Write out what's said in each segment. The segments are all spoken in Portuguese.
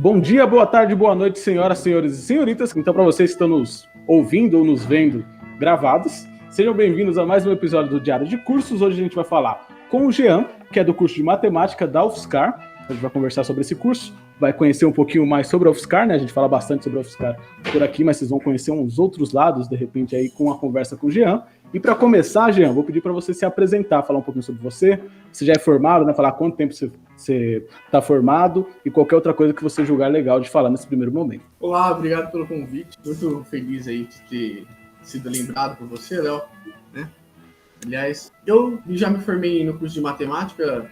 Bom dia, boa tarde, boa noite, senhoras, senhores e senhoritas. Então, para vocês que estão nos ouvindo ou nos vendo gravados, sejam bem-vindos a mais um episódio do Diário de Cursos. Hoje a gente vai falar com o Jean, que é do curso de Matemática da UFSCar. A gente vai conversar sobre esse curso, vai conhecer um pouquinho mais sobre a UFSCar, né? A gente fala bastante sobre a UFSCar por aqui, mas vocês vão conhecer uns outros lados, de repente, aí com a conversa com o Jean. E para começar, Jean, vou pedir para você se apresentar, falar um pouquinho sobre você. Você já é formado, né? Falar quanto tempo você está formado e qualquer outra coisa que você julgar legal de falar nesse primeiro momento. Olá, obrigado pelo convite. Muito feliz aí de ter sido lembrado por você, Léo. Né? Aliás, eu já me formei no curso de matemática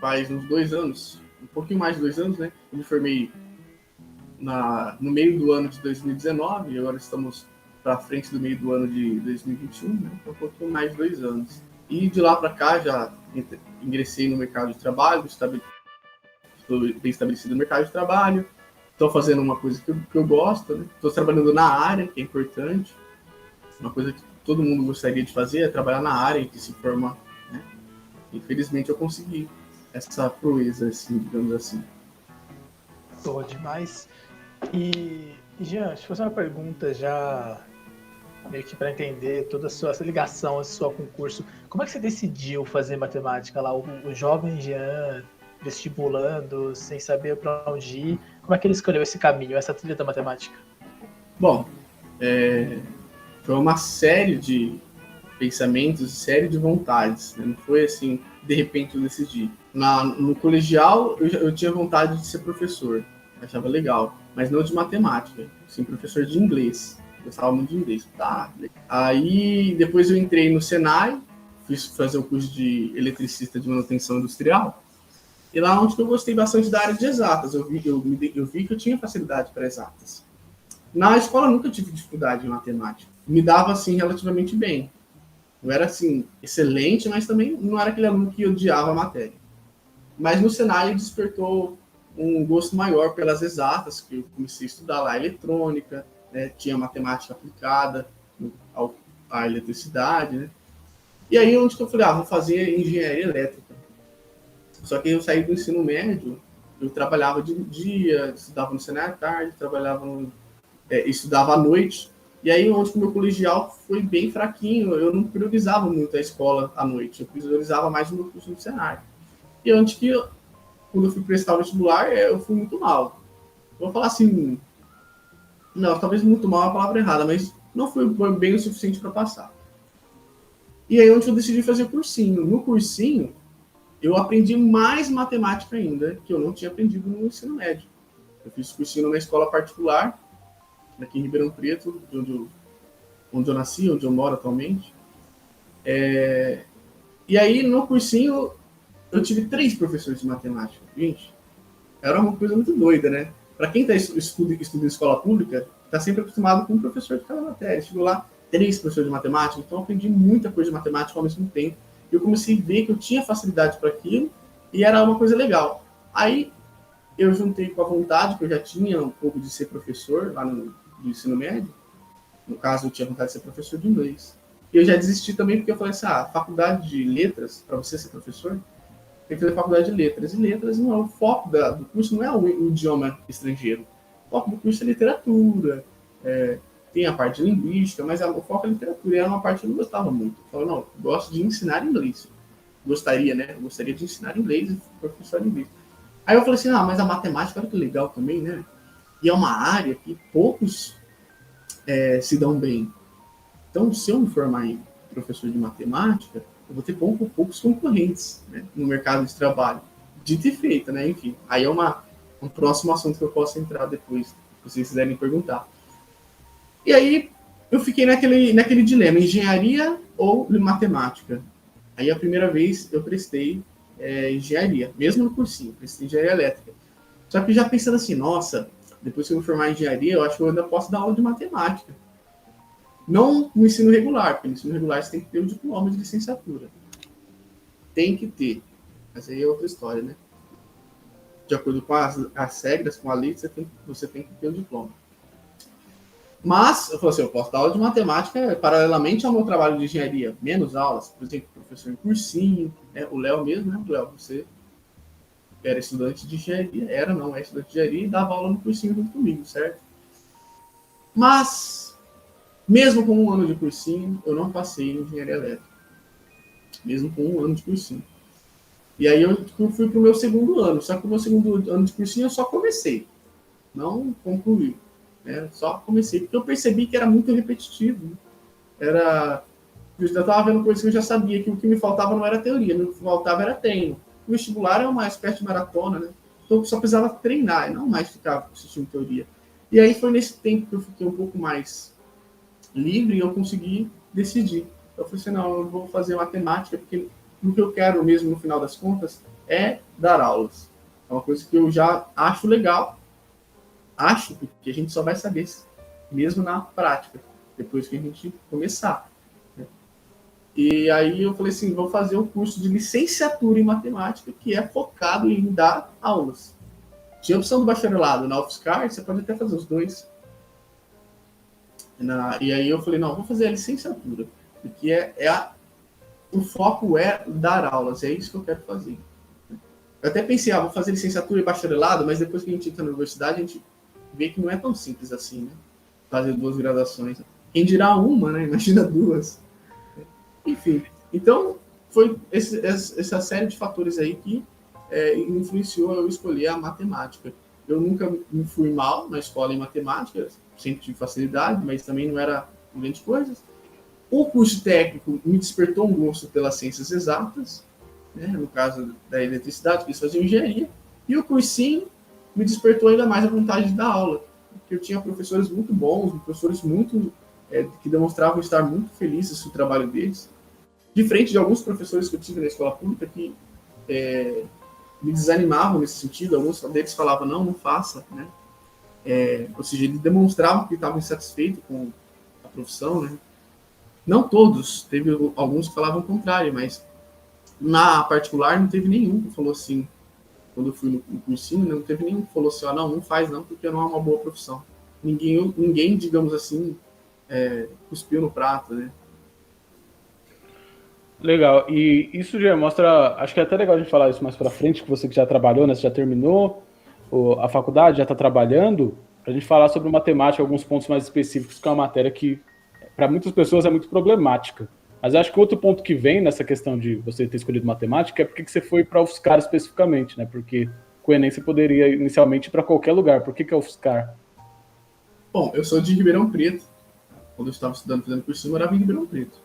faz uns 2 anos, um pouquinho mais de 2 anos, né? Eu me formei no meio do ano de 2019 e agora estamos para frente do meio do ano de 2021, né? Então, um pouquinho mais de 2 anos. E de lá para cá já ingressei no mercado de trabalho, estou bem estabelecido no mercado de trabalho, estou fazendo uma coisa que eu gosto, né? Estou trabalhando na área, que é importante, uma coisa que todo mundo gostaria de fazer é trabalhar na área que se forma, né? Infelizmente eu consegui essa proeza, assim, digamos assim. Boa demais. E Jean, deixa eu fazer uma pergunta já meio que para entender toda essa ligação sua com o curso. Como é que você decidiu fazer matemática lá? O jovem Jean vestibulando, sem saber para onde ir. Como é que ele escolheu esse caminho, essa trilha da matemática? Bom, foi uma série de pensamentos, série de vontades. Né? Não foi assim, de repente eu decidi. No colegial, eu tinha vontade de ser professor. Achava legal. Mas não de matemática. Sim, professor de inglês. Gostava muito de inglês. Tá. Aí, depois eu entrei no Senai. Fiz fazer o curso de eletricista de manutenção industrial. E lá onde eu gostei bastante da área de exatas. Eu vi que eu tinha facilidade para exatas. Na escola eu nunca tive dificuldade em matemática. Me dava, assim, relativamente bem. Não era, assim, excelente, mas também não era aquele aluno que odiava a matéria. Mas no Senai despertou um gosto maior pelas exatas, que eu comecei a estudar lá eletrônica, né? Tinha matemática aplicada à eletricidade, né? E aí onde que eu falei, vou fazer engenharia elétrica. Só que eu saí do ensino médio, eu trabalhava de dia, estudava no Senai à tarde, estudava à noite. E aí, onde o meu colegial foi bem fraquinho, eu não priorizava muito a escola à noite, eu priorizava mais o meu curso no Senai. E antes que, quando eu fui prestar o vestibular, eu fui muito mal. Vou falar assim, não, talvez muito mal é a palavra errada, mas não foi bem o suficiente para passar. E aí, onde eu decidi fazer cursinho. No cursinho, eu aprendi mais matemática ainda, que eu não tinha aprendido no ensino médio. Eu fiz cursinho numa escola particular, aqui em Ribeirão Preto, onde eu nasci, onde eu moro atualmente. E aí, no cursinho, eu tive 3 professores de matemática. Gente, era uma coisa muito doida, né? Para quem estuda em escola pública, está sempre acostumado com um professor de cada matéria. Chegou lá, 3 professores de matemática, então eu aprendi muita coisa de matemática ao mesmo tempo. E eu comecei a ver que eu tinha facilidade para aquilo e era uma coisa legal. Aí, eu juntei com a vontade, que eu já tinha um pouco de ser professor lá no ensino médio. No caso, eu tinha vontade de ser professor de inglês. E eu já desisti também porque eu falei assim, faculdade de letras, para você ser professor, tem que fazer faculdade de letras. E letras não é o foco do curso, não é o idioma estrangeiro. O foco do curso é literatura, tem a parte de linguística, mas o foco é literatura. E era uma parte que eu não gostava muito. Eu falei, não, gosto de ensinar inglês. Gostaria, né? Eu gostaria de ensinar inglês e professor de inglês. Aí eu falei assim, mas a matemática, olha que legal também, né? E é uma área que poucos se dão bem. Então, se eu me formar em professor de matemática, eu vou ter poucos concorrentes, né, no mercado de trabalho. Dito e feito, né? Enfim, aí é um próximo assunto que eu posso entrar depois, se vocês quiserem perguntar. E aí, eu fiquei naquele dilema, engenharia ou matemática? Aí, a primeira vez, eu prestei engenharia, mesmo no cursinho, prestei engenharia elétrica. Só que já pensando assim, nossa, depois que eu me formar em engenharia, eu acho que eu ainda posso dar aula de matemática. Não no ensino regular, porque no ensino regular você tem que ter o diploma de licenciatura. Tem que ter. Mas aí é outra história, né? De acordo com as regras, com a lei, você tem que ter o diploma. Mas, eu falei assim, eu posso dar aula de matemática paralelamente ao meu trabalho de engenharia. Menos aulas, por exemplo, professor em cursinho, né? O Léo mesmo, né? Léo, você era estudante de engenharia, é estudante de engenharia e dava aula no cursinho junto comigo, certo? Mas, mesmo com 1 ano de cursinho, eu não passei em engenharia elétrica. Mesmo com 1 ano de cursinho. E aí eu fui para o meu segundo ano. Só que o meu segundo ano de cursinho eu só comecei. Não concluí. Né? Só comecei. Porque eu percebi que era muito repetitivo. Eu já estava vendo coisas que eu já sabia, que o que me faltava não era teoria, o que me faltava era treino. O vestibular é uma espécie de maratona, né? Então eu só precisava treinar, e não mais ficar assistindo teoria. E aí foi nesse tempo que eu fiquei um pouco mais livre e eu consegui decidir. Eu falei assim, não, eu vou fazer matemática, porque o que eu quero mesmo, no final das contas, é dar aulas. É uma coisa que eu já acho legal. Acho, porque a gente só vai saber mesmo na prática, depois que a gente começar. E aí eu falei assim, vou fazer um curso de licenciatura em matemática, que é focado em dar aulas. Tinha a opção do bacharelado na UFSCar, você pode até fazer os dois. E aí eu falei, não, vou fazer a licenciatura, porque o foco é dar aulas, é isso que eu quero fazer. Eu até pensei, vou fazer licenciatura e bacharelado, mas depois que a gente entra na universidade, a gente vê que não é tão simples assim, né? Fazer 2 graduações. Quem dirá uma, né? Imagina 2. Enfim, então foi essa série de fatores aí que influenciou eu escolher a matemática. Eu nunca me fui mal na escola em matemática, sempre tive facilidade, mas também não era grande coisa. O curso técnico me despertou um gosto pelas ciências exatas, né, no caso da eletricidade, quis fazer engenharia, e o cursinho me despertou ainda mais a vontade de dar aula, porque eu tinha professores muito bons, professores muito que demonstravam estar muito felizes com o trabalho deles, diferente de alguns professores que eu tive na escola pública que me desanimavam nesse sentido. Alguns deles falavam, não faça, né? Ou seja, eles demonstravam que estavam insatisfeitos com a profissão, né? Não todos, teve alguns que falavam o contrário, mas na particular não teve nenhum que falou assim, quando eu fui no cursinho, não teve nenhum que falou assim, não faz não, porque não é uma boa profissão. Ninguém, digamos assim, cuspiu no prato, né? Legal, e isso já mostra, acho que é até legal a gente falar isso mais pra frente, que você que já trabalhou, né, você já terminou a faculdade, já está trabalhando, pra gente falar sobre matemática, alguns pontos mais específicos, que é uma matéria que para muitas pessoas é muito problemática. Mas acho que outro ponto que vem nessa questão de você ter escolhido matemática é porque que você foi para a UFSCar especificamente, né? Porque com o Enem você poderia inicialmente ir para qualquer lugar. Por que é a UFSCar? Bom, eu sou de Ribeirão Preto. Quando eu estava estudando, fazendo cursinho, eu morava em Ribeirão Preto.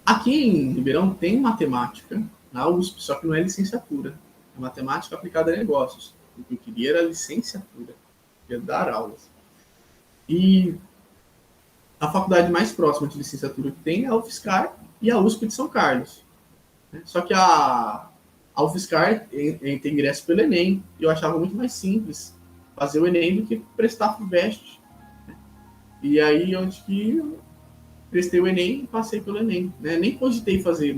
Aqui em Ribeirão tem matemática na USP, só que não é licenciatura. É matemática aplicada a negócios. O que eu queria era licenciatura. Eu queria dar aulas. E a faculdade mais próxima de licenciatura que tem é a UFSCar e a USP de São Carlos. Só que a UFSCar tem ingresso pelo Enem. E eu achava muito mais simples fazer o Enem do que prestar a FUVEST. E aí eu acho que prestei o Enem e passei pelo Enem. Né? Nem cogitei fazer.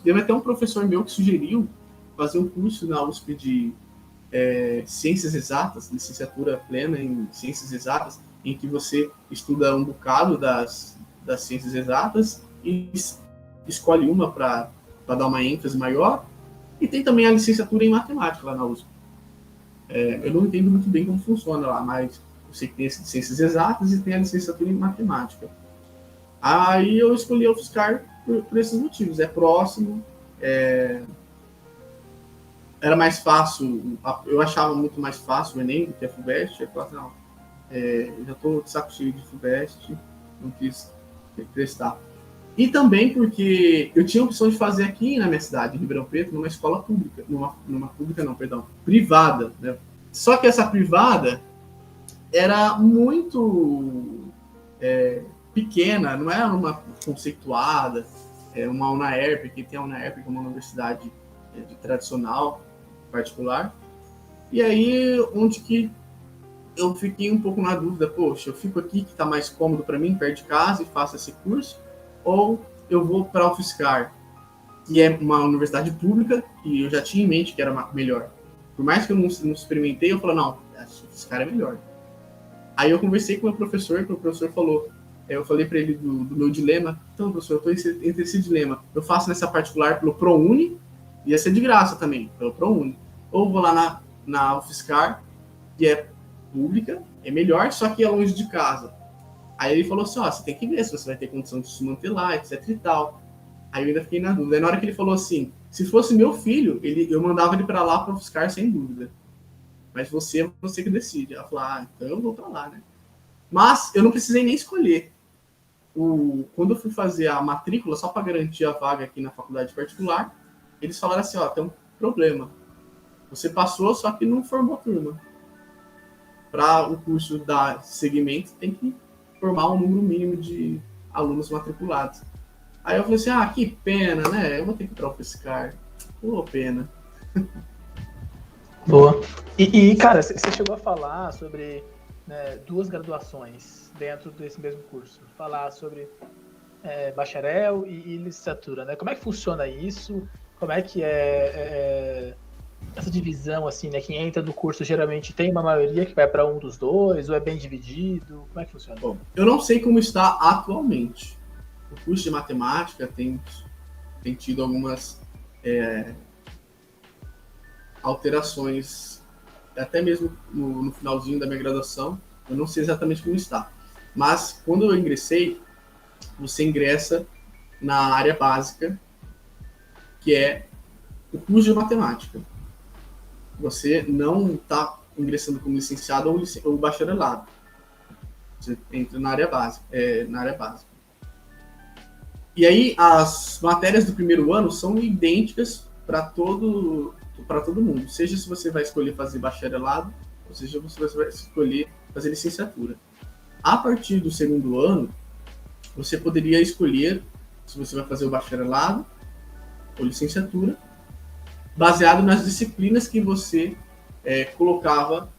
Teve até um professor meu que sugeriu fazer um curso na USP de Ciências Exatas, licenciatura plena em Ciências Exatas, em que você estuda um bocado das ciências exatas e escolhe uma para dar uma ênfase maior. E tem também a licenciatura em matemática lá na USP. Eu não entendo muito bem como funciona lá, mas eu sei que tem as ciências exatas e tem a licenciatura em matemática. Aí eu escolhi a UFSCar por esses motivos. É próximo, era mais fácil, eu achava muito mais fácil o Enem do que a FUVEST. Eu falava, não, eu já estou de saco cheio de FUVEST, não quis prestar. E também porque eu tinha a opção de fazer aqui na minha cidade, em Ribeirão Preto, numa escola pública, privada, né? Só que essa privada era muito pequena, não era uma conceituada, uma UNAERP, que tem a UNAERP, que é uma universidade tradicional, particular. E aí, onde que eu fiquei um pouco na dúvida, poxa, eu fico aqui que está mais cômodo para mim, perto de casa, e faço esse curso, ou eu vou para a UFSCar, que é uma universidade pública, e eu já tinha em mente que era melhor. Por mais que eu não experimentei, eu falei, não, a UFSCar é melhor. Aí eu conversei com o meu professor, que o professor falou, eu falei para ele do meu dilema, então, professor, eu estou entre esse dilema, eu faço nessa particular pelo ProUni, ia ser de graça também, pelo ProUni, ou vou lá na UFSCar, que é pública, é melhor, só que é longe de casa. Aí ele falou assim, você tem que ver se você vai ter condição de se manter lá, etc e tal. Aí eu ainda fiquei na dúvida. Aí na hora que ele falou assim, se fosse meu filho, eu mandava ele para lá para UFSCar sem dúvida. Mas você que decide. Ela falou, então eu vou para lá, né? Mas eu não precisei nem escolher. Quando eu fui fazer a matrícula, só para garantir a vaga aqui na faculdade particular, eles falaram assim, tem um problema. Você passou, só que não formou turma. Para o curso dar segmento, tem que formar um número mínimo de alunos matriculados. Aí eu falei assim, que pena, né? Eu vou ter que ir para o UFSCar. Pô, pena. Boa. E cara, você chegou a falar sobre, né, 2 graduações dentro desse mesmo curso. Falar sobre bacharel e licenciatura, né? Como é que funciona isso? Como é que é essa divisão, assim, né? Quem entra no curso geralmente tem uma maioria que vai para um dos dois, ou é bem dividido? Como é que funciona? Bom, eu não sei como está atualmente. O curso de matemática tem tido algumas alterações, até mesmo no finalzinho da minha graduação. Eu não sei exatamente como está. Mas quando eu ingressei, você ingressa na área básica, que é o curso de matemática. Você não está ingressando como licenciado ou bacharelado. Você entra na área básica. E aí, as matérias do primeiro ano são idênticas para todo mundo. Seja se você vai escolher fazer bacharelado, ou seja, se você vai escolher fazer licenciatura. A partir do segundo ano, você poderia escolher se você vai fazer o bacharelado ou licenciatura, baseado nas disciplinas que você colocava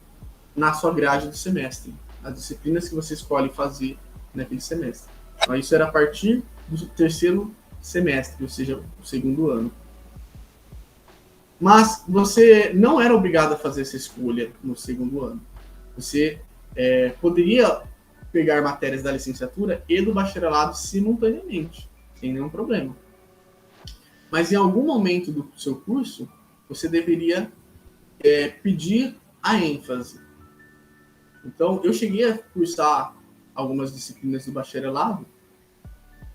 na sua grade do semestre. As disciplinas que você escolhe fazer naquele semestre. Então, isso era a partir do terceiro semestre, ou seja, o segundo ano. Mas você não era obrigado a fazer essa escolha no segundo ano. Você poderia pegar matérias da licenciatura e do bacharelado simultaneamente, sem nenhum problema. Mas em algum momento do seu curso, você deveria pedir a ênfase. Então, eu cheguei a cursar algumas disciplinas do bacharelado,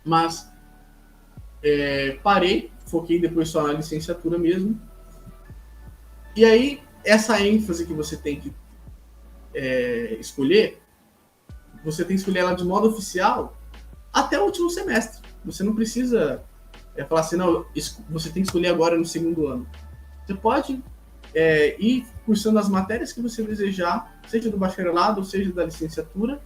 mas parei, foquei depois só na licenciatura mesmo. E aí, essa ênfase que você tem que escolher, você tem que escolher ela de modo oficial até o último semestre. Você não precisa falar assim, não, você tem que escolher agora no segundo ano. Você pode ir cursando as matérias que você desejar, seja do bacharelado ou seja da licenciatura,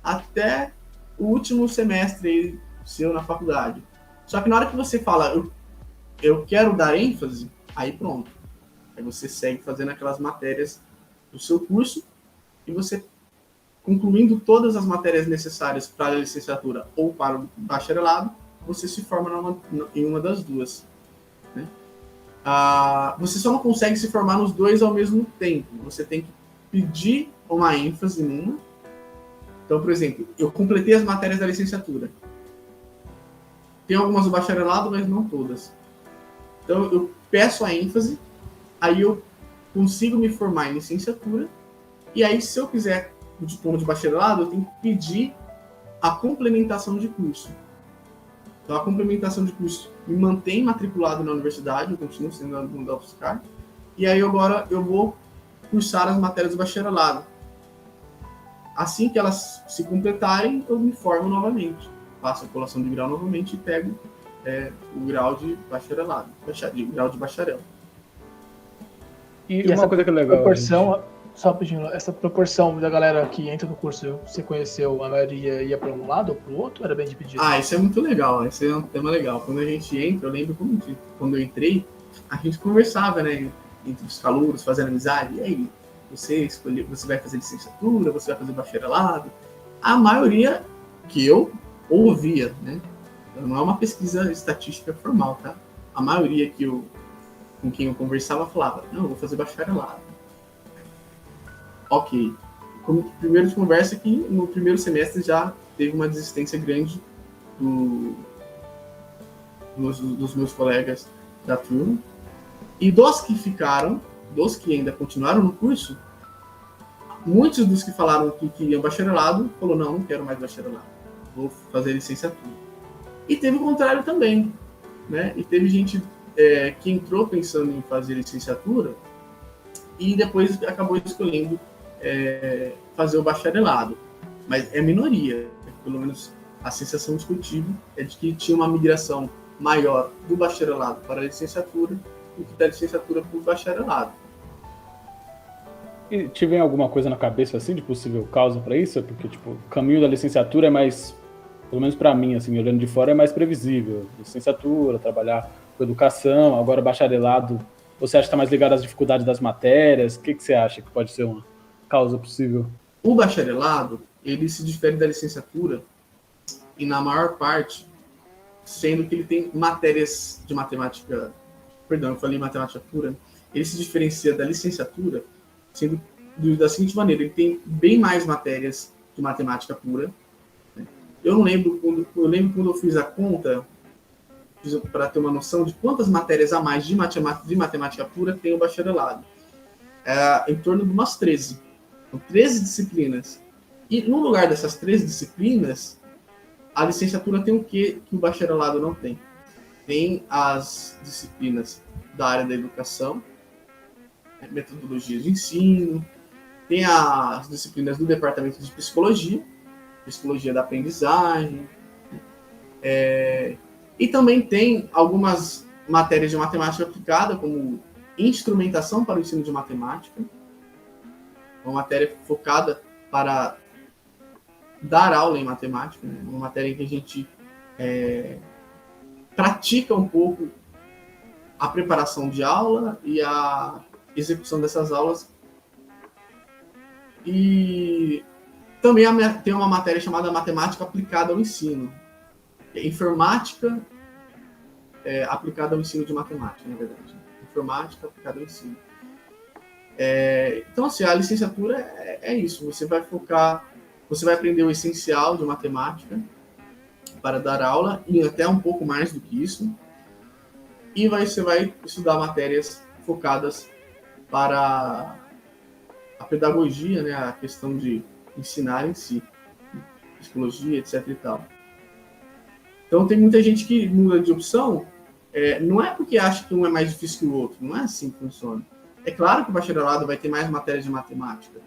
até o último semestre seu na faculdade. Só que na hora que você fala, eu quero dar ênfase, aí pronto. Aí você segue fazendo aquelas matérias do seu curso e você, concluindo todas as matérias necessárias para a licenciatura ou para o bacharelado, você se forma em uma das duas. Né? Você só não consegue se formar nos dois ao mesmo tempo. Você tem que pedir uma ênfase numa. Então, por exemplo, eu completei as matérias da licenciatura. Tem algumas do bacharelado, mas não todas. Então, eu peço a ênfase, aí eu consigo me formar em licenciatura, e aí, se eu quiser o diploma de bacharelado, eu tenho que pedir a complementação de curso. Então, a complementação de curso me mantém matriculado na universidade, eu continuo sendo aluno da UFSCar, e aí agora eu vou cursar as matérias do bacharelado. Assim que elas se completarem, eu me formo novamente. Faço a colação de grau novamente e pego o grau de bacharelado, o grau de bacharel. E uma coisa que é legal... Só pedindo, essa proporção da galera que entra no curso, você conheceu, a maioria ia para um lado ou para o outro? Era bem dividido? Isso é muito legal, esse é um tema legal. Quando a gente entra, eu lembro quando eu entrei, a gente conversava, né, entre os calouros, fazendo amizade. E aí, você vai fazer licenciatura, você vai fazer bacharelado? A maioria que eu ouvia, né, não é uma pesquisa estatística formal, tá? A maioria com quem eu conversava falava, não, eu vou fazer bacharelado. Ok. Como primeiro de conversa que no primeiro semestre já teve uma desistência grande dos meus colegas da turma. E dos que ficaram, dos que ainda continuaram no curso, muitos dos que falaram que queriam bacharelado, falou, não quero mais bacharelado, vou fazer licenciatura. E teve o contrário também, né? E teve gente que entrou pensando em fazer licenciatura e depois acabou escolhendo fazer o bacharelado. Mas é minoria, pelo menos a sensação discutível é de que tinha uma migração maior do bacharelado para a licenciatura do que da licenciatura para o bacharelado. E tiver alguma coisa na cabeça, assim, de possível causa para isso? Porque, tipo, o caminho da licenciatura é mais, pelo menos para mim, assim, olhando de fora, é mais previsível. Licenciatura, trabalhar com educação, agora bacharelado, você acha que está mais ligado às dificuldades das matérias? O que você acha que pode ser uma causa possível? O bacharelado, ele se difere da licenciatura e, na maior parte, sendo que ele tem matérias de matemática, perdão, eu falei matemática pura, ele se diferencia da licenciatura sendo da seguinte maneira, ele tem bem mais matérias de matemática pura. Eu lembro quando eu fiz a conta, para ter uma noção de quantas matérias a mais de matemática pura tem o bacharelado. Em torno de umas 13. São 13 disciplinas. E no lugar dessas 13 disciplinas, a licenciatura tem o que o bacharelado não tem. Tem as disciplinas da área da educação, metodologias de ensino, tem as disciplinas do departamento de psicologia da aprendizagem, e também tem algumas matérias de matemática aplicada, como instrumentação para o ensino de matemática, uma matéria focada para dar aula em matemática, né? Uma matéria em que a gente pratica um pouco a preparação de aula e a execução dessas aulas. E também tem uma matéria chamada matemática aplicada ao ensino. Informática aplicada ao ensino de matemática, na verdade. Informática aplicada ao ensino. Então, assim, a licenciatura é isso. Você vai aprender o essencial de matemática para dar aula, e até um pouco mais do que isso. E você vai estudar matérias focadas para a pedagogia, né, a questão de ensinar em si, psicologia, etc. e tal. Então, tem muita gente que muda de opção, não é porque acha que um é mais difícil que o outro, não é assim que funciona. É claro que o bacharelado vai ter mais matérias de matemática,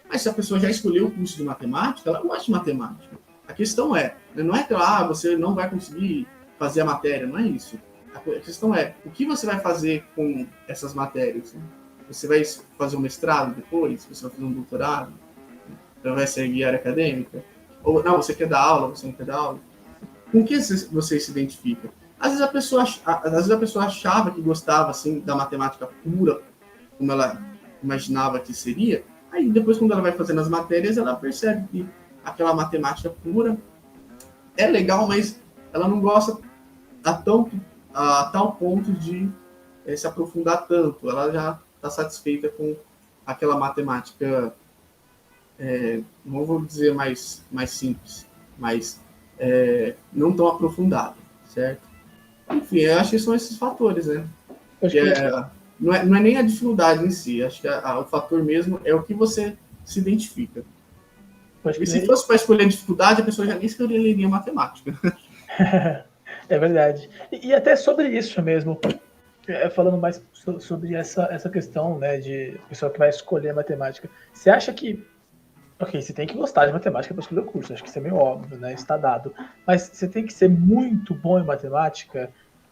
mas se a pessoa já escolheu o curso de matemática, ela gosta de matemática. A questão não é que você não vai conseguir fazer a matéria, não é isso. A questão é, o que você vai fazer com essas matérias? Você vai fazer um mestrado depois? Você vai fazer um doutorado? Você vai seguir área acadêmica? Ou não, você quer dar aula, você não quer dar aula? Com que você se identifica? Às vezes a pessoa achava que gostava assim, da matemática pura, como ela imaginava que seria, aí depois quando ela vai fazendo as matérias, ela percebe que aquela matemática pura é legal, mas ela não gosta a tal ponto de se aprofundar tanto. Ela já está satisfeita com aquela matemática, não vou dizer mais simples, mas não tão aprofundada, certo? Enfim, eu acho que são esses fatores, né? Não é nem a dificuldade em si, acho que o fator mesmo é o que você se identifica. E se fosse para escolher a dificuldade, a pessoa já nem escolheria matemática. É verdade. E até sobre isso mesmo, falando mais sobre essa questão, né, de pessoa que vai escolher matemática. Você acha que, você tem que gostar de matemática para escolher o curso, acho que isso é meio óbvio, né, está dado. Mas você tem que ser muito bom em matemática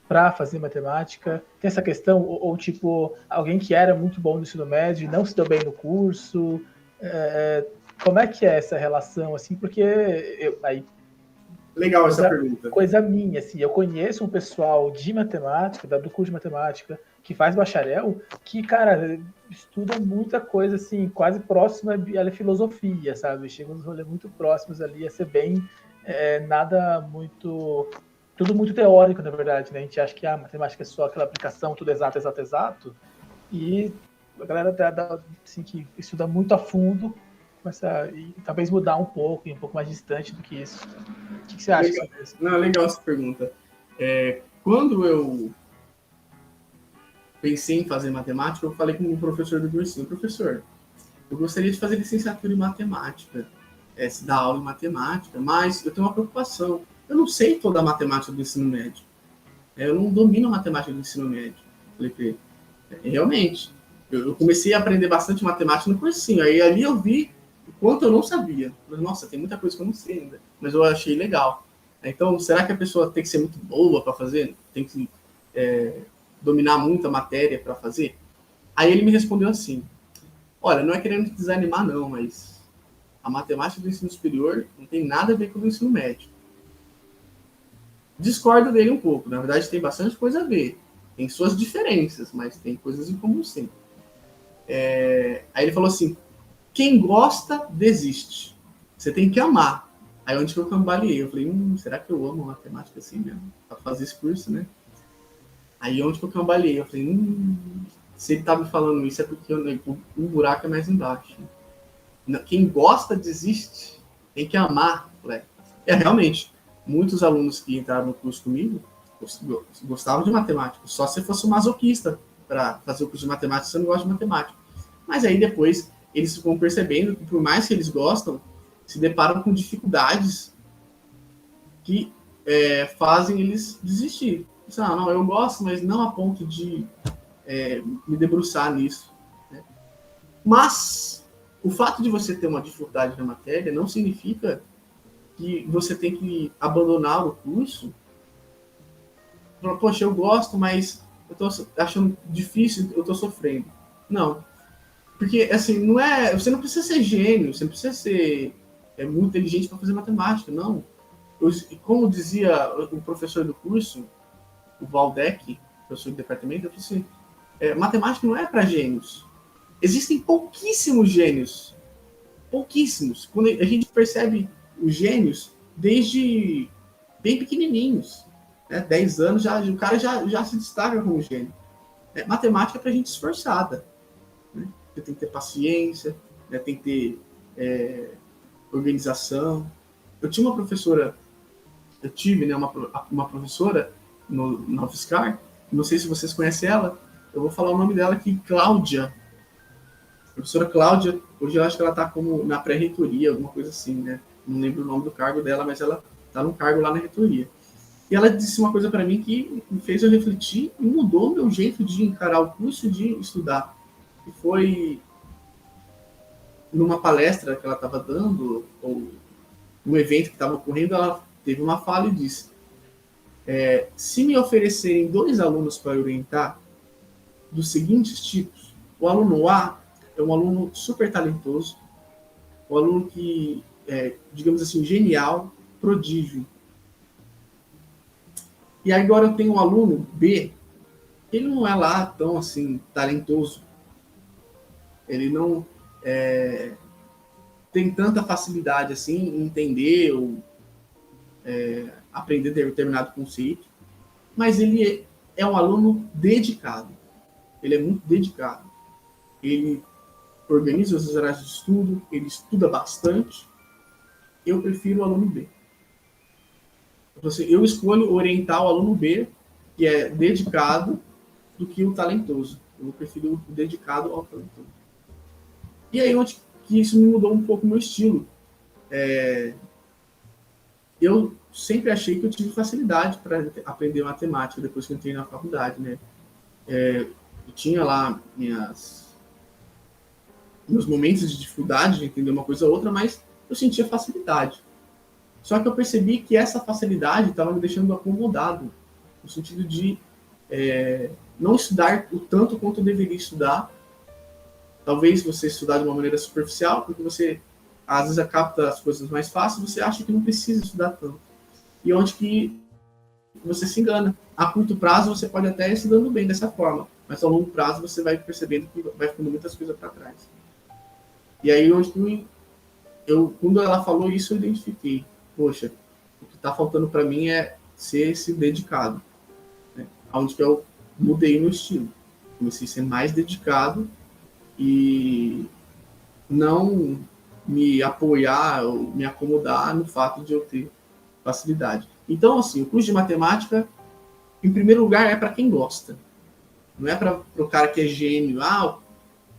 para fazer matemática? Tem essa questão? Ou tipo, alguém que era muito bom no ensino médio e não se deu bem no curso? Como é que é essa relação, assim? Porque legal essa pergunta. Coisa minha, assim, eu conheço um pessoal de matemática, do curso de matemática, que faz bacharel, que, cara, estuda muita coisa, assim, quase próxima à filosofia, sabe? Chega uns rolês muito próximos ali, a ser bem, nada muito... Tudo muito teórico, na verdade, né? A gente acha que a matemática é só aquela aplicação, tudo exato, e a galera assim, que estuda muito a fundo, começa a talvez mudar um pouco, e um pouco mais distante do que isso. O que você acha sobre isso? Não, legal essa pergunta. Quando eu pensei em fazer matemática, eu falei com o professor do cursinho, professor, eu gostaria de fazer licenciatura em matemática, se dar aula em matemática, mas eu tenho uma preocupação. Eu não sei toda a matemática do ensino médio. Eu não domino a matemática do ensino médio. Falei para ele, realmente. Eu comecei a aprender bastante matemática no cursinho. Aí ali eu vi o quanto eu não sabia. Nossa, tem muita coisa que eu não sei ainda. Mas eu achei legal. Então, será que a pessoa tem que ser muito boa para fazer? Tem que dominar muito a matéria para fazer? Aí ele me respondeu assim, olha, não é querendo te desanimar não, mas a matemática do ensino superior não tem nada a ver com o do ensino médio. Discordo dele um pouco. Na verdade, tem bastante coisa a ver. Tem suas diferenças, mas tem coisas em comum sim. Aí ele falou assim, quem gosta, desiste. Você tem que amar. Aí onde que eu cambaleei? Eu falei, será que eu amo matemática assim mesmo? Pra fazer esse curso, né? Aí onde que eu cambaleei? Eu falei, se ele tá me falando isso é porque o buraco é mais embaixo. Quem gosta, desiste. Tem que amar. Realmente, muitos alunos que entraram no curso comigo gostavam de matemática. Só se fosse um masoquista para fazer o curso de matemática, você não gosta de matemática. Mas aí depois eles ficam percebendo que por mais que eles gostam, se deparam com dificuldades que fazem eles desistir. Não, eu gosto, mas não a ponto de me debruçar nisso. Né? Mas o fato de você ter uma dificuldade na matéria não significa que você tem que abandonar o curso. Poxa, eu gosto, mas eu tô achando difícil, eu tô sofrendo. Não. Porque, assim, você não precisa ser gênio, você não precisa ser muito inteligente para fazer matemática, não. Como dizia o professor do curso, o Valdec, professor do departamento, eu falei assim, matemática não é para gênios. Existem pouquíssimos gênios. Pouquíssimos. Quando a gente percebe os gênios desde bem pequenininhos. 10 anos, o cara já se destaca como gênio. Matemática é para gente esforçada. Né? Você tem que ter paciência, tem que ter organização. Eu tive uma professora na UFSCar, não sei se vocês conhecem ela, eu vou falar o nome dela aqui, Cláudia. A professora Cláudia, hoje eu acho que ela está como na pré-reitoria, alguma coisa assim, né? Não lembro o nome do cargo dela, mas ela está num cargo lá na reitoria. E ela disse uma coisa para mim que me fez eu refletir e mudou meu jeito de encarar o curso e de estudar. E foi numa palestra que ela estava dando, ou num evento que estava ocorrendo, ela teve uma fala e disse, se me oferecerem 2 alunos para orientar, dos seguintes tipos, o aluno A é um aluno super talentoso, um aluno que digamos assim, genial, prodígio. E agora eu tenho um aluno B, ele não é lá tão assim talentoso. Ele não tem tanta facilidade assim em entender ou aprender determinado conceito, mas ele é um aluno dedicado. Ele é muito dedicado. Ele organiza os horários de estudo, ele estuda bastante. Eu prefiro o aluno B. Eu escolho orientar o aluno B, que é dedicado, do que o talentoso. Eu prefiro o dedicado ao talentoso. E aí, onde que isso me mudou um pouco o meu estilo. Eu sempre achei que eu tive facilidade para aprender matemática depois que eu entrei na faculdade, né? Eu tinha lá meus momentos de dificuldade de entender uma coisa ou outra, mas eu sentia facilidade. Só que eu percebi que essa facilidade estava me deixando acomodado, no sentido de não estudar o tanto quanto eu deveria estudar. Talvez você estudar de uma maneira superficial, porque você às vezes capta as coisas mais fáceis, você acha que não precisa estudar tanto. E onde que você se engana. A curto prazo você pode até ir se dando bem dessa forma, mas ao longo prazo você vai percebendo que vai ficando muitas coisas para trás. E aí onde que quando ela falou isso, eu identifiquei. Poxa, o que está faltando para mim é ser esse dedicado. Né? Onde que eu mudei o meu estilo. Comecei a ser mais dedicado e não me apoiar ou me acomodar no fato de eu ter facilidade. Então, assim, o curso de matemática, em primeiro lugar, é para quem gosta. Não é para o cara que é gênio.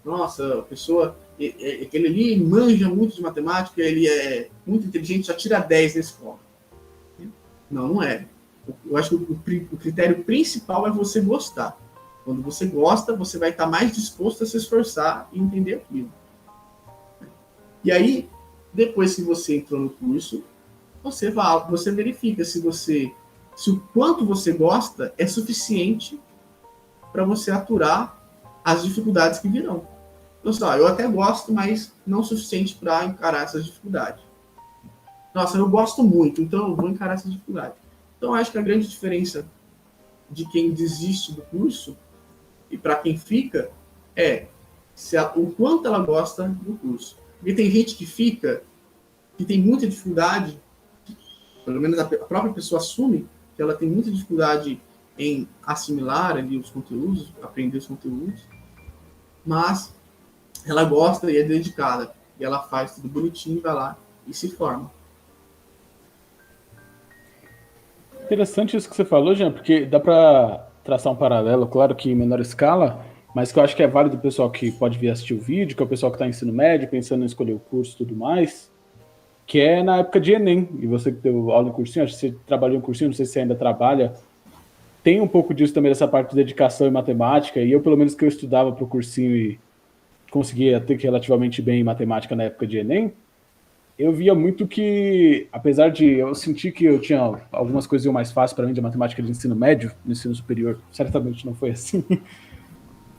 Nossa, a pessoa, aquele ali manja muito de matemática, ele é muito inteligente, só tira 10 na escola. Não é. Eu acho que o critério principal é você gostar. Quando você gosta, você vai estar mais disposto a se esforçar e entender aquilo. E aí, depois que você entrou no curso, você verifica se o quanto você gosta é suficiente para você aturar as dificuldades que virão. Então, eu até gosto, mas não o suficiente para encarar essas dificuldades. Nossa, eu gosto muito, então eu vou encarar essa dificuldade. Então, acho que a grande diferença de quem desiste do curso e para quem fica é o quanto ela gosta do curso. Porque tem gente que fica, que tem muita dificuldade, pelo menos a própria pessoa assume que ela tem muita dificuldade em assimilar ali os conteúdos, aprender os conteúdos, mas ela gosta e é dedicada. E ela faz tudo bonitinho, vai lá e se forma. Interessante isso que você falou, Jean, porque dá para traçar um paralelo, claro que em menor escala, mas que eu acho que é válido o pessoal que pode vir assistir o vídeo, que é o pessoal que está em ensino médio, pensando em escolher o curso e tudo mais, que é na época de Enem. E você que deu aula em cursinho, acho que você trabalhou em cursinho, não sei se você ainda trabalha, tem um pouco disso também, dessa parte de dedicação em matemática, e eu, pelo menos que eu estudava para o cursinho e conseguia ter relativamente bem em matemática na época de Enem, eu via muito que, apesar de eu sentir que eu tinha algumas coisas mais fáceis para mim de matemática de ensino médio, no ensino superior, certamente não foi assim,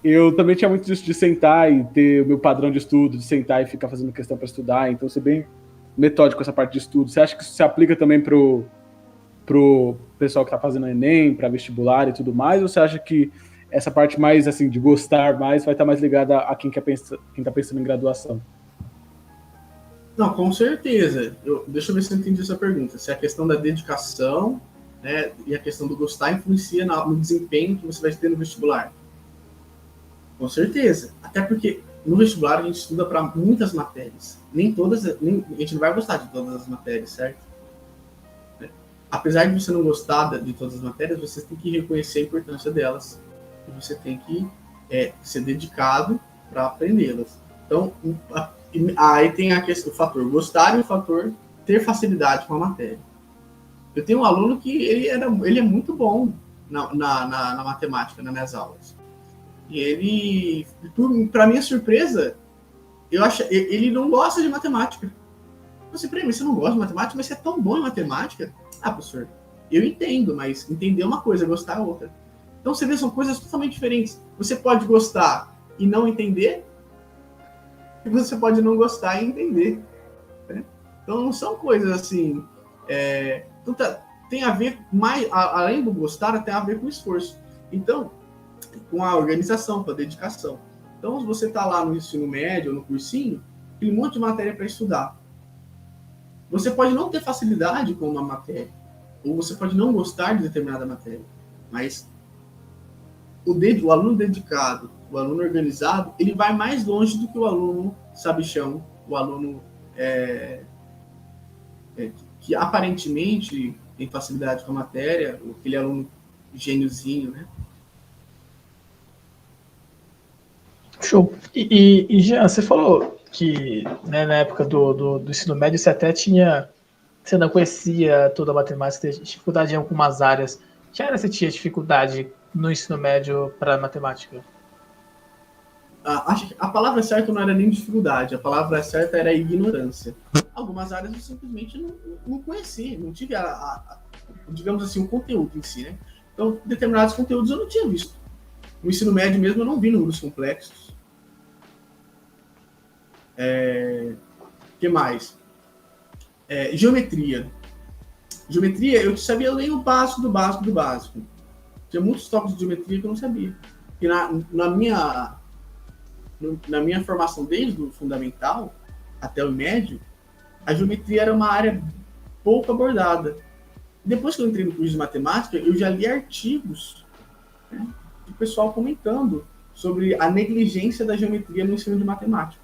eu também tinha muito disso de sentar e ter o meu padrão de estudo, de sentar e ficar fazendo questão para estudar, então ser bem metódico essa parte de estudo. Você acha que isso se aplica também pro pessoal que está fazendo Enem, para vestibular e tudo mais, ou você acha que essa parte mais assim de gostar mais vai estar mais ligada a quem está pensando em graduação? Não, com certeza. Deixa eu ver se eu entendi essa pergunta. Se a questão da dedicação, né, e a questão do gostar influencia no desempenho que você vai ter no vestibular. Com certeza. Até porque no vestibular a gente estuda para muitas matérias. A gente não vai gostar de todas as matérias, certo? Apesar de você não gostar de todas as matérias, você tem que reconhecer a importância delas. E você tem que ser dedicado para aprendê-las. Então, aí tem o fator gostar e o fator ter facilidade com a matéria. Eu tenho um aluno que ele é muito bom na matemática, nas minhas aulas. E ele, para minha surpresa, ele não gosta de matemática. Eu disse, mas você não gosta de matemática? Mas você é tão bom em matemática? Professor, eu entendo, mas entender é uma coisa, gostar é outra. Então, você vê, são coisas totalmente diferentes. Você pode gostar e não entender, e você pode não gostar e entender. Né? Então, não são coisas assim... tem a ver, além do gostar, tem a ver com o esforço. Então, com a organização, com a dedicação. Então, se você está lá no ensino médio ou no cursinho, tem um monte de matéria para estudar. Você pode não ter facilidade com uma matéria, ou você pode não gostar de determinada matéria, mas o aluno dedicado, o aluno organizado, ele vai mais longe do que o aluno sabichão, o aluno que aparentemente tem facilidade com a matéria, aquele aluno gêniozinho, né? Show. E Jean, você falou que, né, na época do ensino médio você não conhecia toda a matemática, tinha dificuldade em algumas áreas. Que área você tinha dificuldade no ensino médio para matemática? Acho que a palavra certa não era nem dificuldade, a palavra certa era ignorância. Algumas áreas eu simplesmente não conhecia, não tive digamos assim, o conteúdo em si, né? Então, determinados conteúdos eu não tinha visto. No ensino médio mesmo eu não vi números complexos. Que mais? Geometria. Geometria, eu sabia ler o básico do básico do básico. Tinha muitos tópicos de geometria que eu não sabia. E na minha formação, desde o fundamental até o médio, a geometria era uma área pouco abordada. Depois que eu entrei no curso de matemática, eu já li artigos, né, de pessoal comentando sobre a negligência da geometria no ensino de matemática.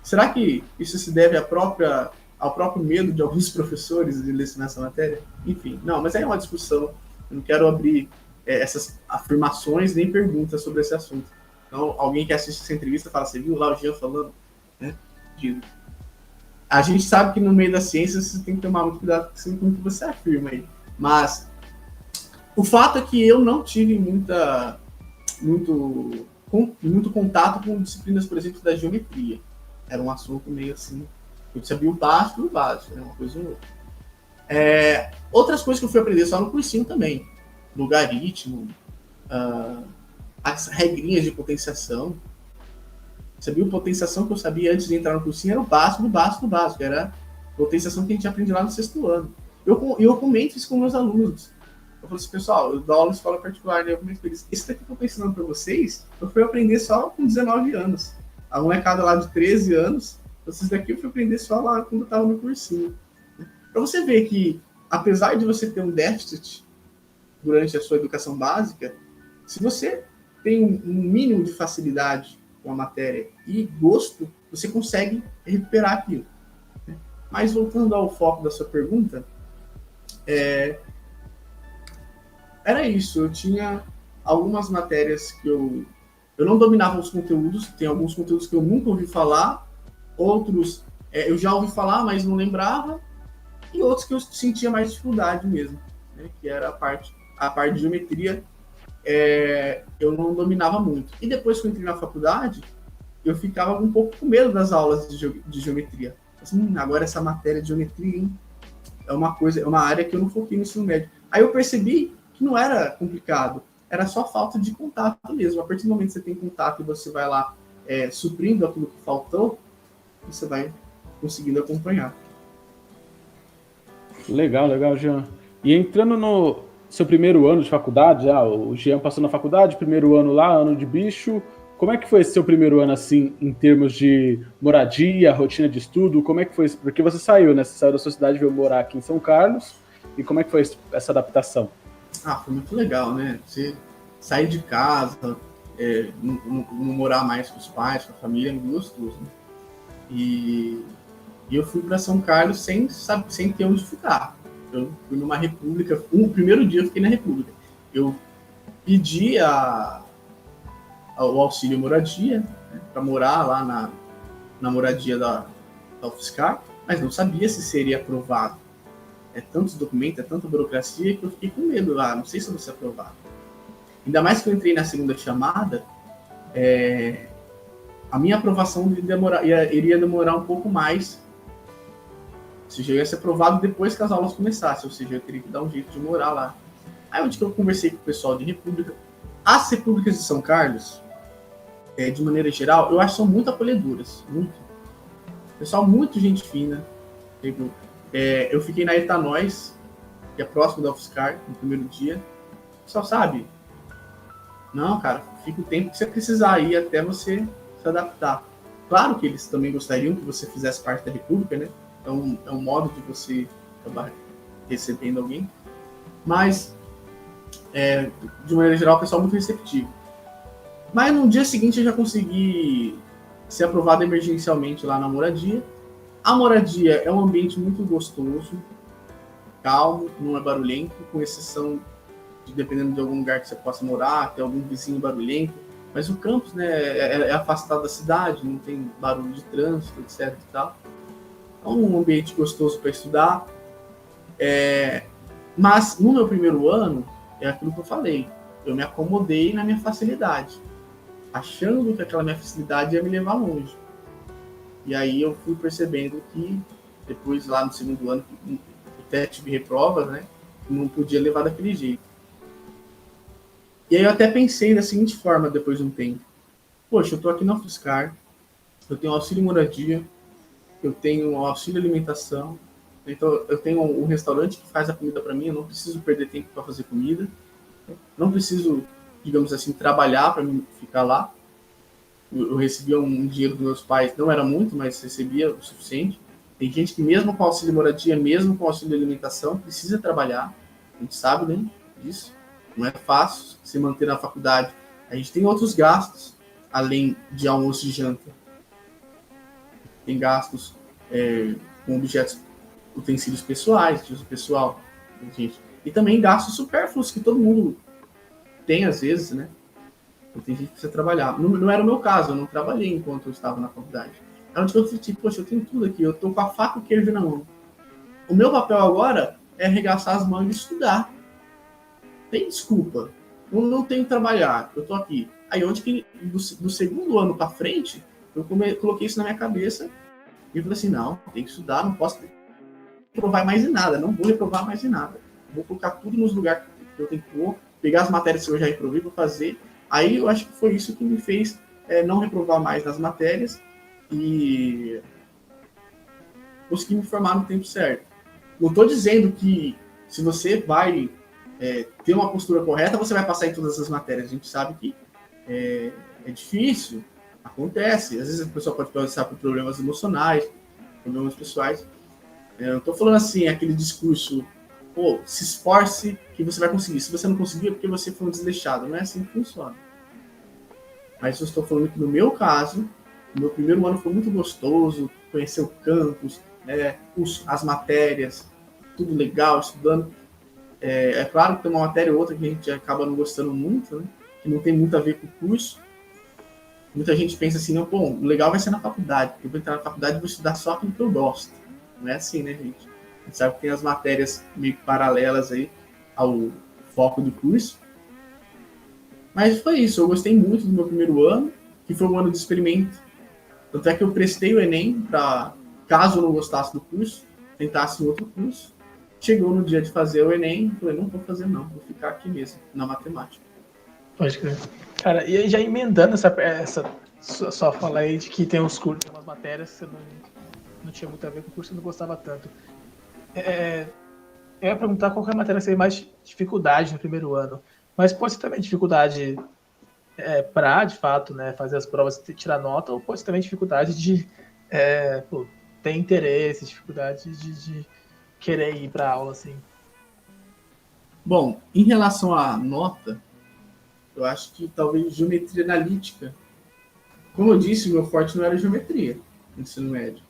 Será que isso se deve ao próprio medo de alguns professores de lecionar essa matéria? Enfim, não, mas aí é uma discussão. Eu não quero abrir essas afirmações nem perguntas sobre esse assunto. Então, alguém que assiste essa entrevista fala, você viu lá o Jean falando? Né? A gente sabe que no meio da ciência você tem que tomar muito cuidado com o que você afirma aí. Mas o fato é que eu não tive muito contato com disciplinas, por exemplo, da geometria. Era um assunto meio assim, eu sabia o básico, né? Uma coisa ou outra. Outras coisas que eu fui aprender só no cursinho também. Logaritmo, as regrinhas de potenciação. Sabia potenciação que eu sabia antes de entrar no cursinho, era o básico do básico do básico. Era potenciação que a gente aprende lá no 6º ano. Eu comento isso com meus alunos. Eu falo assim, pessoal, eu dou aula em escola particular, né? Eu comento com eles, esse daqui que eu estou ensinando para vocês, eu fui aprender só com 19 anos. A molecada lá de 13 anos, esses daqui eu fui aprender só lá quando eu estava no cursinho. Para você ver que, apesar de você ter um déficit durante a sua educação básica, se você tem um mínimo de facilidade com a matéria e gosto, você consegue recuperar aquilo. Mas voltando ao foco da sua pergunta, era isso. Eu tinha algumas matérias que eu não dominava os conteúdos, tem alguns conteúdos que eu nunca ouvi falar, outros eu já ouvi falar, mas não lembrava, e outros que eu sentia mais dificuldade mesmo, né? Que era a parte de geometria, eu não dominava muito. E depois que eu entrei na faculdade, eu ficava um pouco com medo das aulas de geometria. Assim, agora essa matéria de geometria, hein? É uma área que eu não foquei no ensino médio. Aí eu percebi que não era complicado, era só falta de contato mesmo. A partir do momento que você tem contato e você vai lá suprindo aquilo que faltou, você vai conseguindo acompanhar. Legal, Jean. E entrando no seu primeiro ano de faculdade, o Jean passou na faculdade, primeiro ano lá, ano de bicho. Como é que foi esse seu primeiro ano, assim, em termos de moradia, rotina de estudo? Como é que foi isso? Porque você saiu, né? Você saiu da sua cidade e veio morar aqui em São Carlos. E como é que foi essa adaptação? Foi muito legal, né? Você sair de casa, não morar mais com os pais, com a família, é muito gostoso, né? E eu fui para São Carlos sem ter onde ficar. Eu fui numa república, o primeiro dia eu fiquei na república. Eu pedi o auxílio moradia, né, para morar lá na moradia da UFSCar, mas não sabia se seria aprovado. É tantos documentos, é tanta burocracia que eu fiquei com medo lá, não sei se eu vou ser aprovado. Ainda mais que eu entrei na segunda chamada, a minha aprovação iria demorar um pouco mais. Ou seja, eu ia ser aprovado depois que as aulas começassem, ou seja, eu teria que dar um jeito de morar lá. Aí onde que eu conversei com o pessoal de república. As repúblicas de São Carlos, de maneira geral, eu acho que são muito acolhedoras. Muito. Pessoal, muito gente fina. Eu fiquei na Etanóis, que é próximo da UFSCar, no primeiro dia. O pessoal sabe? Não, cara, fica o tempo que você precisar aí até você se adaptar. Claro que eles também gostariam que você fizesse parte da república, né? É um modo de você acabar recebendo alguém. Mas, de maneira geral, o pessoal é muito receptivo. Mas no dia seguinte eu já consegui ser aprovado emergencialmente lá na moradia. A moradia é um ambiente muito gostoso, calmo, não é barulhento, com exceção de, dependendo de algum lugar que você possa morar, ter algum vizinho barulhento. Mas o campus, né, é afastado da cidade, não tem barulho de trânsito, etc. e tal. É um ambiente gostoso para estudar. Mas no meu primeiro ano, é aquilo que eu falei, eu me acomodei na minha facilidade, achando que aquela minha facilidade ia me levar longe. E aí eu fui percebendo que depois, lá no segundo ano, eu até tive reprovas, né? Não podia levar daquele jeito. E aí eu até pensei da seguinte forma, depois de um tempo. Poxa, eu tô aqui na UFSCar, eu tenho auxílio moradia, eu tenho auxílio alimentação, então eu tenho um restaurante que faz a comida para mim, eu não preciso perder tempo para fazer comida, não preciso, digamos assim, trabalhar para mim ficar lá. Eu recebia um dinheiro dos meus pais, não era muito, mas recebia o suficiente. Tem gente que mesmo com auxílio moradia, mesmo com auxílio alimentação, precisa trabalhar. A gente sabe, né, disso. Não é fácil se manter na faculdade. A gente tem outros gastos, além de almoço e janta. Tem gastos com objetos, utensílios pessoais, de uso pessoal. Gente. E também gastos supérfluos que todo mundo tem às vezes, né? Tem gente que precisa trabalhar. Não era o meu caso, eu não trabalhei enquanto eu estava na faculdade. É onde eu senti, poxa, eu tenho tudo aqui, eu tô com a faca e o queijo na mão. O meu papel agora é arregaçar as mãos e estudar. Tem desculpa. Eu não tenho que trabalhar, eu tô aqui. Aí onde que, do segundo ano para frente, eu coloquei isso na minha cabeça e falei assim, não, tem que estudar, não posso reprovar mais em nada, não vou reprovar mais em nada. Vou colocar tudo nos lugares que eu tenho que pôr, pegar as matérias que eu já reprovei, vou fazer. Aí eu acho que foi isso que me fez não reprovar mais nas matérias e conseguir me formar no tempo certo. Não estou dizendo que se você vai ter uma postura correta, você vai passar em todas as matérias. A gente sabe que é difícil, acontece. Às vezes a pessoa pode passar por problemas emocionais, problemas pessoais. Eu não estou falando assim, aquele discurso, pô, se esforce que você vai conseguir. Se você não conseguir, é porque você foi um desleixado. Não é assim que funciona. Mas eu estou falando que no meu caso, o meu primeiro ano foi muito gostoso, conhecer o campus, as matérias, tudo legal, estudando. É claro que tem uma matéria ou outra que a gente acaba não gostando muito, né? Que não tem muito a ver com o curso. Muita gente pensa assim, não, bom, o legal vai ser na faculdade, porque eu vou entrar na faculdade e vou estudar só aquilo que eu gosto. Não é assim, né, gente? A gente sabe que tem as matérias meio que paralelas aí ao foco do curso. Mas foi isso, eu gostei muito do meu primeiro ano, que foi um ano de experimento. Tanto é que eu prestei o Enem para, caso eu não gostasse do curso, tentasse um outro curso. Chegou no dia de fazer o Enem, falei, não vou fazer não, vou ficar aqui mesmo, na matemática. Pode crer. Cara, e aí já emendando essa só fala aí de que tem uns cursos, umas matérias que você não tinha muito a ver com o curso, você não gostava tanto. Eu ia perguntar qual que é a matéria que você tem mais dificuldade no primeiro ano, mas pode ser também dificuldade para, de fato, né, fazer as provas e tirar nota, ou pode ser também dificuldade de ter interesse, dificuldade de querer ir para aula, assim. Bom, em relação à nota, eu acho que talvez geometria analítica. Como eu disse, o meu forte não era geometria no ensino médio.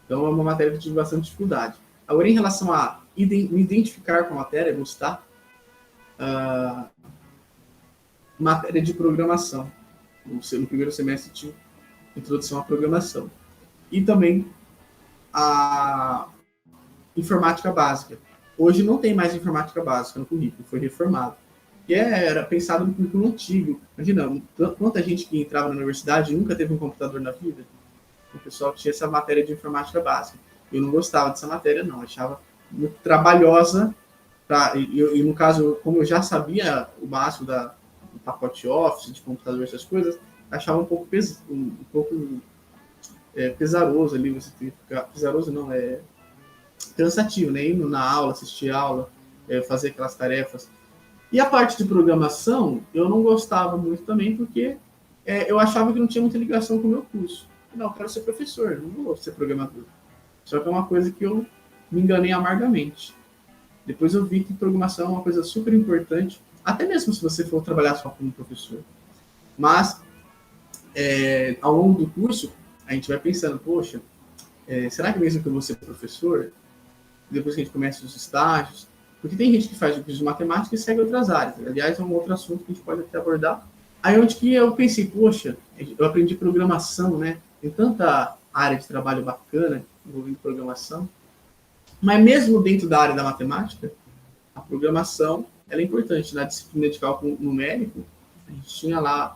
Então é uma matéria que eu tive bastante dificuldade. Agora, em relação a me identificar com a matéria, gostar, matéria de programação. No primeiro semestre tinha introdução à programação. E também a informática básica. Hoje não tem mais informática básica no currículo, foi reformado. E era pensado no currículo antigo. Imagina, quanta gente que entrava na universidade nunca teve um computador na vida. O pessoal tinha essa matéria de informática básica. Eu não gostava dessa matéria, não. achava muito trabalhosa. E no caso, como eu já sabia o básico do pacote Office, de computador, essas coisas, achava um pouco pesaroso ali. Você tem que ficar... Pesaroso não, cansativo, né? Indo na aula, assistir aula, fazer aquelas tarefas. E a parte de programação, eu não gostava muito também, porque eu achava que não tinha muita ligação com o meu curso. Não, eu quero ser professor, não vou ser programador. Só que é uma coisa que eu me enganei amargamente. Depois eu vi que programação é uma coisa super importante, até mesmo se você for trabalhar só como professor. Mas, ao longo do curso, a gente vai pensando, poxa, será que mesmo que eu vou ser professor? Depois que a gente começa os estágios, porque tem gente que faz o curso de matemática e segue outras áreas. Aliás, é um outro assunto que a gente pode até abordar. Aí onde que eu pensei, poxa, eu aprendi programação, né? Tem tanta área de trabalho bacana envolvendo programação. Mas mesmo dentro da área da matemática, a programação ela é importante. Na disciplina de cálculo numérico, a gente tinha lá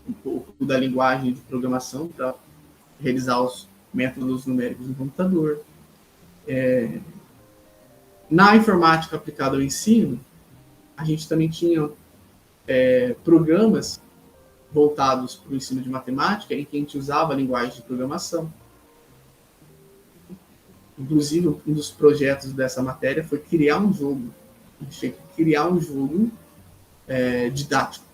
um pouco da linguagem de programação para realizar os métodos numéricos no computador. Na informática aplicada ao ensino, a gente também tinha programas voltados para o ensino de matemática, em que a gente usava a linguagem de programação. Inclusive, um dos projetos dessa matéria foi criar um jogo. A gente tinha que criar um jogo didático.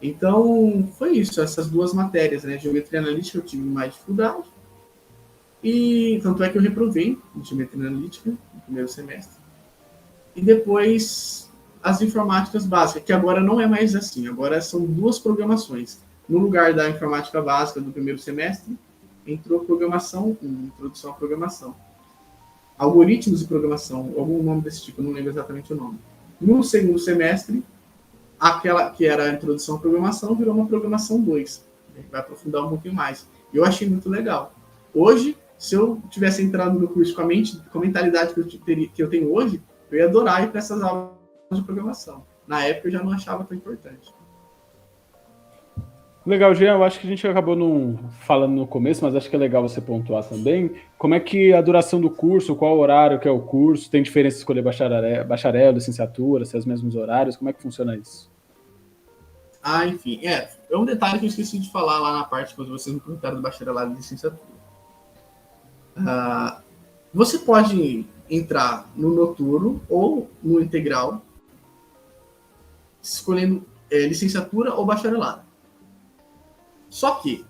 Então, foi isso, essas duas matérias, né? Geometria analítica eu tive mais dificuldade. E tanto é que eu reprovei em geometria analítica no primeiro semestre. E depois as informáticas básicas, que agora não é mais assim, agora são duas programações. No lugar da informática básica do primeiro semestre, entrou programação, introdução à programação. algoritmos de programação, algum nome desse tipo, eu não lembro exatamente o nome. No segundo semestre, aquela que era a introdução à programação virou uma programação 2. A gente vai aprofundar um pouquinho mais. Eu achei muito legal. Hoje, se eu tivesse entrado no curso com a mentalidade que eu tenho hoje, eu ia adorar ir para essas aulas de programação. Na época, eu já não achava tão importante. Legal, Jean, eu acho que a gente acabou não falando no começo, mas acho que é legal você pontuar também. Como é que a duração do curso, qual o horário que é o curso, tem diferença escolher bacharel, licenciatura, se é os mesmos horários, como é que funciona isso? Enfim, é um detalhe que eu esqueci de falar lá na parte quando vocês me perguntaram do bacharelado e licenciatura. Você pode entrar no noturno ou no integral, escolhendo licenciatura ou bacharelado. Só que,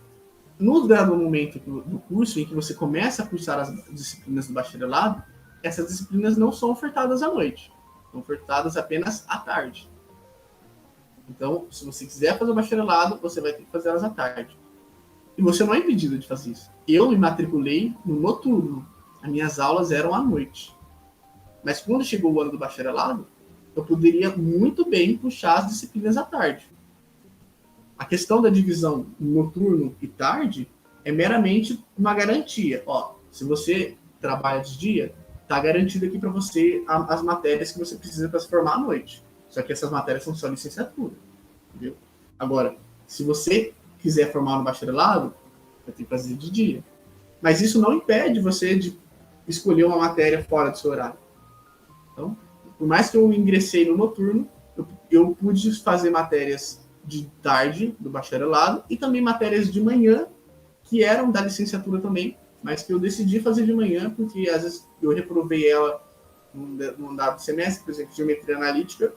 no dado momento do curso em que você começa a cursar as disciplinas do bacharelado, essas disciplinas não são ofertadas à noite, são ofertadas apenas à tarde. Então, se você quiser fazer o bacharelado, você vai ter que fazer elas à tarde. E você não é impedido de fazer isso. Eu me matriculei no noturno, as minhas aulas eram à noite. Mas quando chegou o ano do bacharelado, eu poderia muito bem puxar as disciplinas à tarde. A questão da divisão noturno e tarde é meramente uma garantia. Se você trabalha de dia, está garantido aqui para você as matérias que você precisa para se formar à noite. Só que essas matérias são só licenciatura. Entendeu? Agora, se você quiser formar no bacharelado, vai ter que fazer de dia. Mas isso não impede você de escolher uma matéria fora do seu horário. Então, por mais que eu ingressei no noturno, eu pude fazer matérias de tarde do bacharelado e também matérias de manhã que eram da licenciatura também, mas que eu decidi fazer de manhã porque às vezes eu reprovei ela num dado semestre, por exemplo, geometria analítica,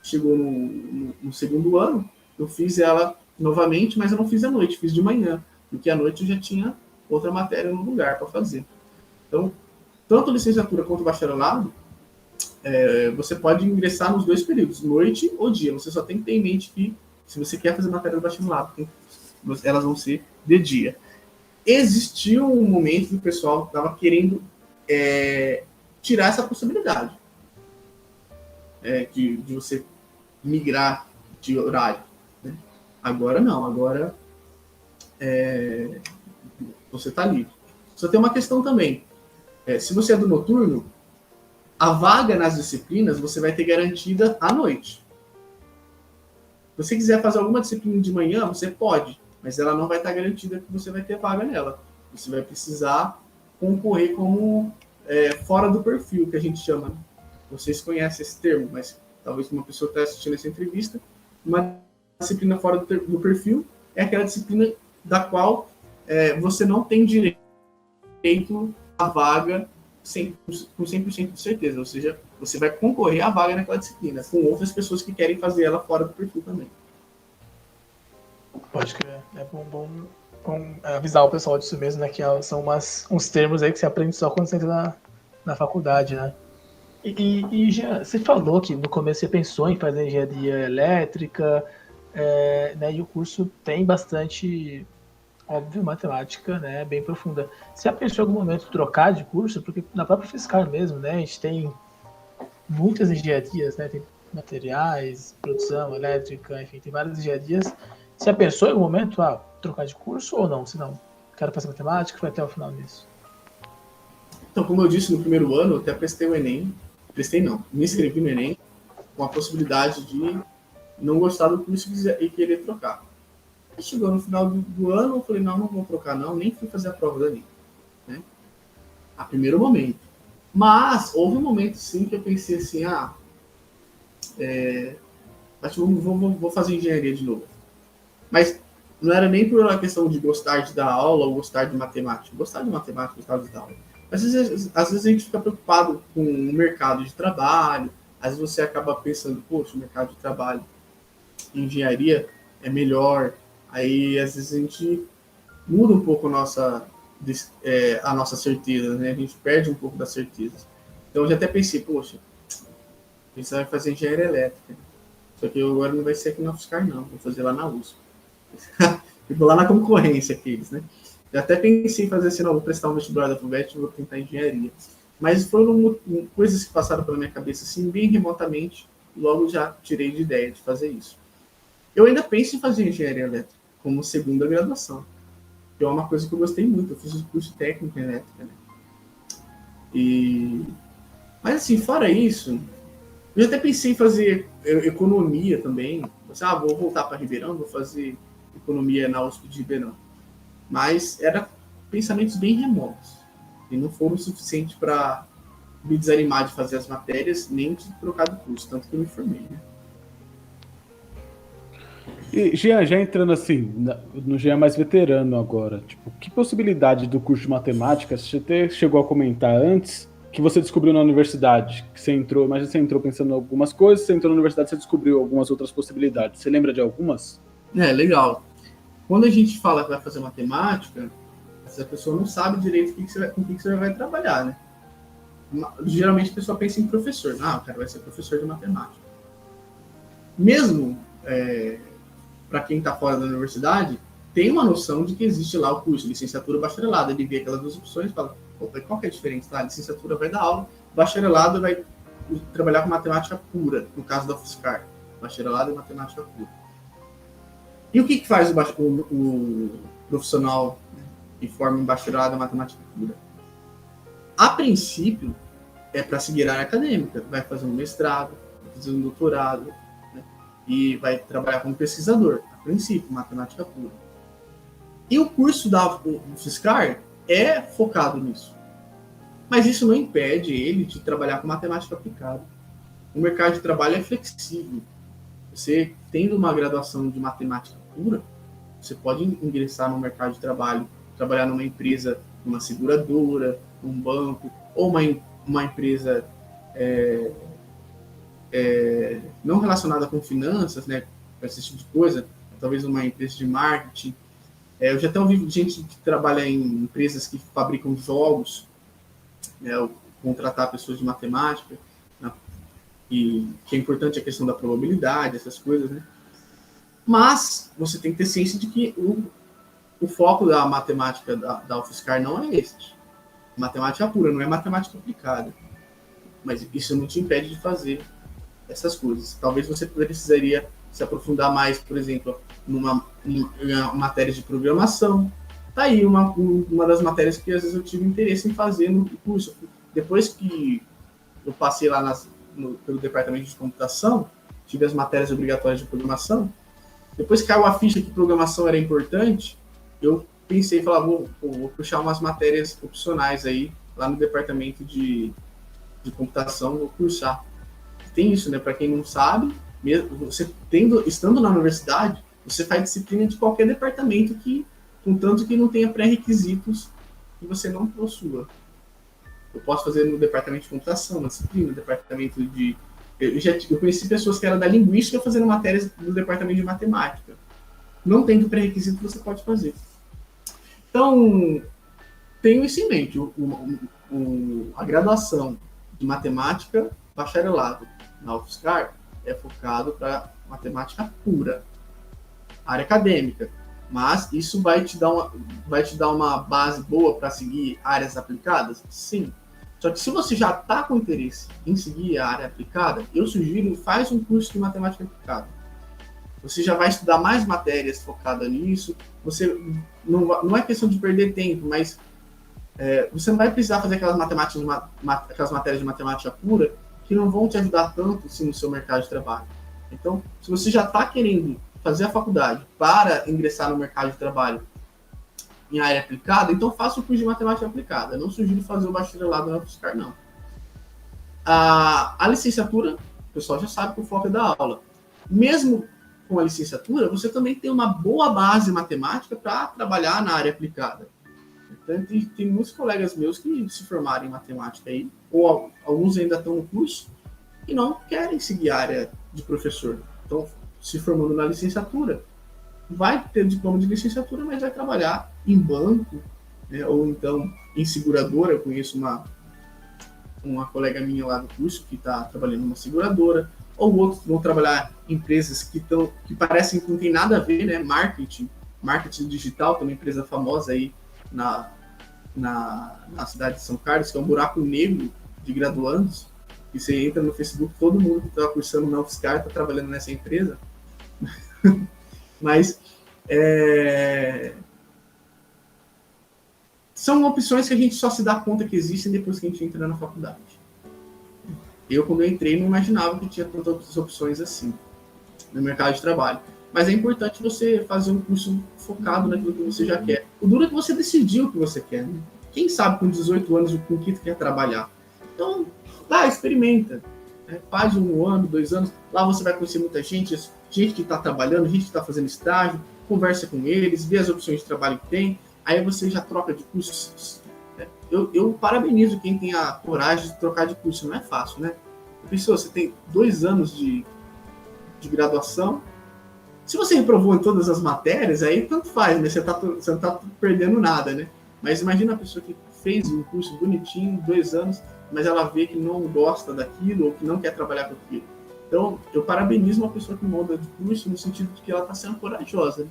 chegou no segundo ano, eu fiz ela novamente, mas eu não fiz à noite, fiz de manhã, porque à noite eu já tinha outra matéria no lugar para fazer. Então, tanto licenciatura quanto bacharelado, você pode ingressar nos dois períodos, noite ou dia. Você só tem que ter em mente que se você quer fazer matéria do bacharelado, elas vão ser de dia. Existiu um momento que o pessoal estava querendo tirar essa possibilidade de você migrar de horário. Né? Agora não, agora você está livre. Só tem uma questão também. Se você é do noturno, a vaga nas disciplinas você vai ter garantida à noite. Se você quiser fazer alguma disciplina de manhã, você pode, mas ela não vai estar garantida que você vai ter vaga nela. Você vai precisar concorrer como fora do perfil, que a gente chama. Vocês conhecem esse termo, mas talvez uma pessoa está assistindo essa entrevista. Uma disciplina fora do perfil é aquela disciplina da qual você não tem direito à vaga com 100% de certeza, ou seja, você vai concorrer à vaga naquela disciplina, com outras pessoas que querem fazer ela fora do perfil também. Pode crer. É bom avisar o pessoal disso mesmo, né, que são uns termos aí que você aprende só quando você entra na faculdade, né? E já, você falou que no começo você pensou em fazer engenharia elétrica, né, e o curso tem bastante... óbvio, matemática, né, bem profunda. Você já pensou em algum momento trocar de curso? Porque na própria Fiscar mesmo, né, a gente tem muitas engenharias, né, tem materiais, produção, elétrica, enfim, tem várias engenharias. Você já pensou em algum momento, trocar de curso ou não? Se não, quero fazer matemática, foi até o final disso. Então, como eu disse, no primeiro ano, eu até prestei o Enem, me inscrevi no Enem, com a possibilidade de não gostar do curso e querer trocar. Chegou no final do ano, eu falei, não vou trocar não, nem fui fazer a prova da Enem. Né? A primeiro momento. Mas, houve um momento sim que eu pensei assim, acho que vou fazer engenharia de novo. Mas não era nem por uma questão de gostar de dar aula ou gostar de matemática. Gostar de matemática, gostar de dar aula. Mas às vezes a gente fica preocupado com o mercado de trabalho, às vezes você acaba pensando, poxa, o mercado de trabalho em engenharia é melhor. Aí, às vezes, a gente muda um pouco a nossa certeza, né? A gente perde um pouco da certeza. Então, eu já até pensei, poxa, você vai fazer engenharia elétrica. Só que agora não vai ser aqui na Fiscar, não. Vou fazer lá na USP. Eu vou lá na concorrência aqueles, né? Eu até pensei em fazer assim, não, vou prestar um vestibular da FUVEST e vou tentar engenharia. Mas foram coisas que passaram pela minha cabeça, assim, bem remotamente, logo já tirei de ideia de fazer isso. Eu ainda penso em fazer engenharia elétrica como segunda graduação, que é uma coisa que eu gostei muito. Eu fiz o curso técnico em elétrica, né? Mas assim, fora isso, eu até pensei em fazer economia também. Vou voltar para Ribeirão, vou fazer economia na USP de Ribeirão. Mas eram pensamentos bem remotos e não foram o suficiente para me desanimar de fazer as matérias, nem de trocar do curso, tanto que eu me formei, né? E, Jean, já entrando assim, no Jean mais veterano agora, tipo, que possibilidade do curso de matemática, você até chegou a comentar antes, que você descobriu na universidade, que você entrou, imagina você entrou pensando em algumas coisas, você entrou na universidade, você descobriu algumas outras possibilidades. Você lembra de algumas? Legal. Quando a gente fala que vai fazer matemática, essa pessoa não sabe direito com o que você vai trabalhar, né? Geralmente a pessoa pensa em professor. O cara vai ser professor de matemática. Mesmo para quem está fora da universidade, tem uma noção de que existe lá o curso, licenciatura, bacharelado. Ele vê aquelas duas opções e fala, qual que é a diferença? A licenciatura vai dar aula, bacharelado vai trabalhar com matemática pura, no caso da UFSCar. Bacharelado e matemática pura. E o que faz o profissional que forma em bacharelado em matemática pura? A princípio, é para seguir a área acadêmica. Vai fazer um mestrado, vai fazer um doutorado, né? E vai trabalhar como pesquisador. A princípio, matemática pura. E o curso da UFSCar é focado nisso. Mas isso não impede ele de trabalhar com matemática aplicada. O mercado de trabalho é flexível. Você, tendo uma graduação de matemática pura, você pode ingressar no mercado de trabalho, trabalhar numa empresa, numa seguradora, num banco, ou uma empresa não relacionada com finanças, né, esse tipo de coisa, talvez uma empresa de marketing. Eu já até ouvi gente que trabalha em empresas que fabricam jogos, né, contratar pessoas de matemática, né, e que é importante a questão da probabilidade, essas coisas, né? Mas você tem que ter ciência de que o foco da matemática da UFSCar não é este. Matemática pura, não é matemática aplicada. Mas isso não te impede de fazer essas coisas. Talvez você precisaria se aprofundar mais, por exemplo, em matérias de programação. Tá aí uma das matérias que às vezes eu tive interesse em fazer no curso. Depois que eu passei lá pelo departamento de computação, tive as matérias obrigatórias de programação. Depois que caiu a ficha que programação era importante, eu pensei, vou puxar umas matérias opcionais aí, lá no departamento de computação, vou cursar. Tem isso, né? Para quem não sabe, mesmo você estando na universidade, você faz disciplina de qualquer departamento contanto que não tenha pré-requisitos que você não possua. Eu posso fazer no departamento de computação, uma disciplina, no departamento de... Eu conheci pessoas que eram da linguística fazendo matérias do departamento de matemática. Não tendo pré-requisito, você pode fazer. Então, tenho isso em mente. A graduação de matemática bacharelado na UFSCar é focado para matemática pura, área acadêmica. Mas isso vai te dar uma base boa para seguir áreas aplicadas? Sim. Só que se você já está com interesse em seguir a área aplicada, eu sugiro, faz um curso de matemática aplicada. Você já vai estudar mais matérias focadas nisso. Você não é questão de perder tempo, mas você não vai precisar fazer aquelas matérias de matemática pura que não vão te ajudar tanto assim, no seu mercado de trabalho. Então, se você já está querendo fazer a faculdade para ingressar no mercado de trabalho em área aplicada, então faça o curso de matemática aplicada. Eu não sugiro fazer o bacharelado na UFSCar, não. A licenciatura, o pessoal já sabe que o foco é da aula. Mesmo com a licenciatura, você também tem uma boa base matemática para trabalhar na área aplicada. Então, tem muitos colegas meus que se formaram em matemática aí, ou alguns ainda estão no curso, e não querem seguir a área de professor. Então, se formando na licenciatura, vai ter diploma de licenciatura, mas vai trabalhar em banco, né, ou então em seguradora. Eu conheço uma colega minha lá do curso que está trabalhando numa seguradora, ou outros vão trabalhar em empresas que parecem que não tem nada a ver, né? Marketing digital, tem uma empresa famosa aí na cidade de São Carlos, que é um buraco negro de graduandos, e você entra no Facebook, todo mundo que está cursando na UFSCar está trabalhando nessa empresa. Mas são opções que a gente só se dá conta que existem depois que a gente entra na faculdade. Eu, quando eu entrei, não imaginava que tinha tantas opções assim no mercado de trabalho. Mas é importante você fazer um curso focado naquilo que você já quer. O duro é que você decidiu o que você quer, né? Quem sabe com 18 anos com o que tu quer trabalhar? Então, experimenta. Faz 1 ano, 2 anos. Lá você vai conhecer muita gente que está trabalhando, gente que está fazendo estágio, conversa com eles, vê as opções de trabalho que tem. Aí você já troca de curso. Eu parabenizo quem tem a coragem de trocar de curso. Não é fácil, né? Pessoa, você tem 2 anos de graduação. Se você reprovou em todas as matérias, aí tanto faz, né? Você não está perdendo nada, né? Mas imagina a pessoa que fez um curso bonitinho, 2 anos, mas ela vê que não gosta daquilo ou que não quer trabalhar com aquilo. Então, eu parabenizo uma pessoa que muda de curso no sentido de que ela está sendo corajosa. Né?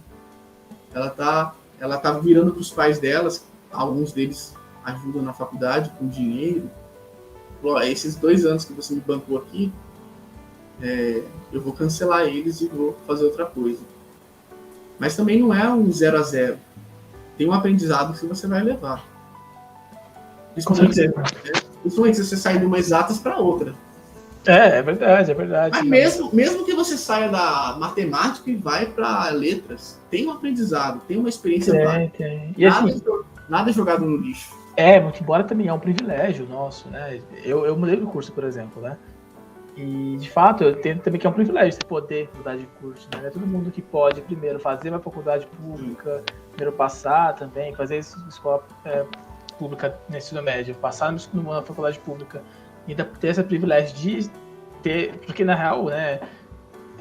Ela tá virando para os pais delas, alguns deles ajudam na faculdade com dinheiro. Esses 2 anos que você me bancou aqui, eu vou cancelar eles e vou fazer outra coisa. Mas também não é um 0 a 0. Tem um aprendizado que você vai levar. Principalmente se você sair de uma exatas para outra. É verdade. Mas mesmo que você saia da matemática e vai para letras, tem um aprendizado, tem uma experiência. Tem. E nada é jogado no lixo. Muito embora também é um privilégio nosso, né? Eu mudei de curso, por exemplo, né? E, de fato, eu entendo também que é um privilégio você poder mudar de curso, né? Não é todo mundo que pode, primeiro, fazer uma faculdade pública, primeiro passar também, fazer escola pública no ensino médio, passar numa faculdade pública e ainda ter esse privilégio de ter... Porque, na real, né,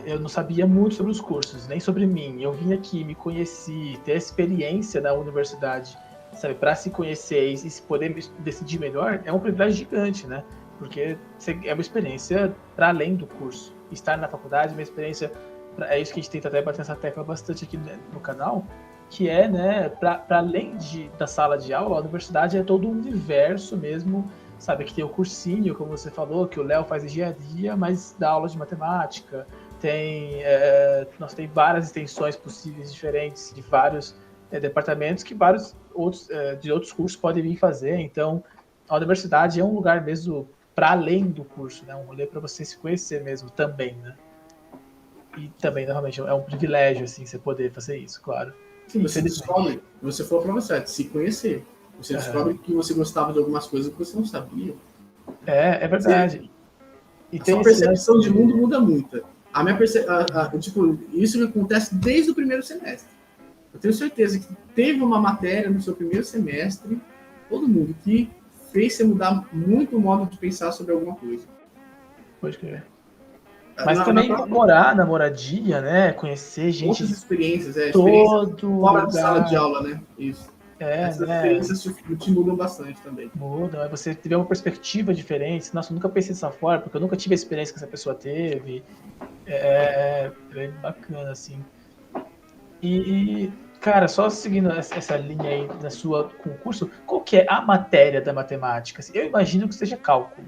eu não sabia muito sobre os cursos, nem sobre mim. Eu vim aqui, me conheci, ter a experiência da universidade, sabe, para se conhecer e se poder decidir melhor, é um privilégio gigante, né? Porque é uma experiência para além do curso. Estar na faculdade é uma experiência, é isso que a gente tenta até bater essa tecla bastante aqui no canal, que é, né, para além da sala de aula, a universidade é todo um universo mesmo, sabe, que tem o cursinho, como você falou, que o Léo faz engenharia, mas dá aula de matemática, tem várias extensões possíveis diferentes de vários departamentos que vários de outros cursos podem vir fazer. Então, a universidade é um lugar mesmo para além do curso, né? Um rolê para você se conhecer mesmo também, né? E também, normalmente, é um privilégio, assim, você poder fazer isso, claro. Sim, você descobre, você falou para você, se conhecer. Você descobre que você gostava de algumas coisas que você não sabia. É verdade. A sua percepção de mundo muda muito. A minha isso acontece desde o primeiro semestre. Eu tenho certeza que teve uma matéria no seu primeiro semestre, todo mundo, que fez você mudar muito o modo de pensar sobre alguma coisa. Pode crer. Mas também na moradia, né? Conhecer gente. Outras experiências, fora da sala de aula, né? Isso. Essas experiências te mudam bastante também. Mudam, você tiver uma perspectiva diferente. Nossa, eu nunca pensei dessa forma, porque eu nunca tive a experiência que essa pessoa teve. É bem bacana, assim. E, cara, só seguindo essa linha aí da sua concurso, qual que é a matéria da matemática? Eu imagino que seja cálculo.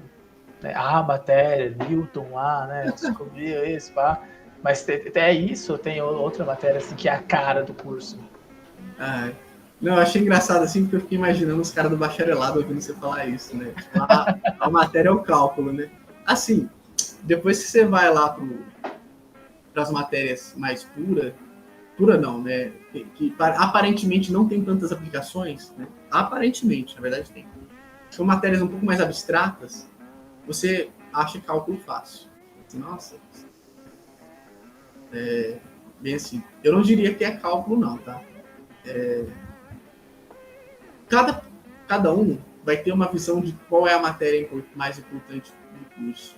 Né? A matéria, Newton lá, né? Descobriu isso, pá. Mas até isso, tem outra matéria assim, que é a cara do curso. Não, eu achei engraçado assim, porque eu fiquei imaginando os caras do bacharelado ouvindo você falar isso, né? Tipo, a matéria é o cálculo, né? Assim, depois que você vai lá para as matérias mais pura não, né? Que aparentemente não tem tantas aplicações, né? Aparentemente, na verdade tem. São matérias um pouco mais abstratas, você acha cálculo fácil. Nossa. Bem assim, eu não diria que é cálculo não, tá? Cada um vai ter uma visão de qual é a matéria mais importante do curso.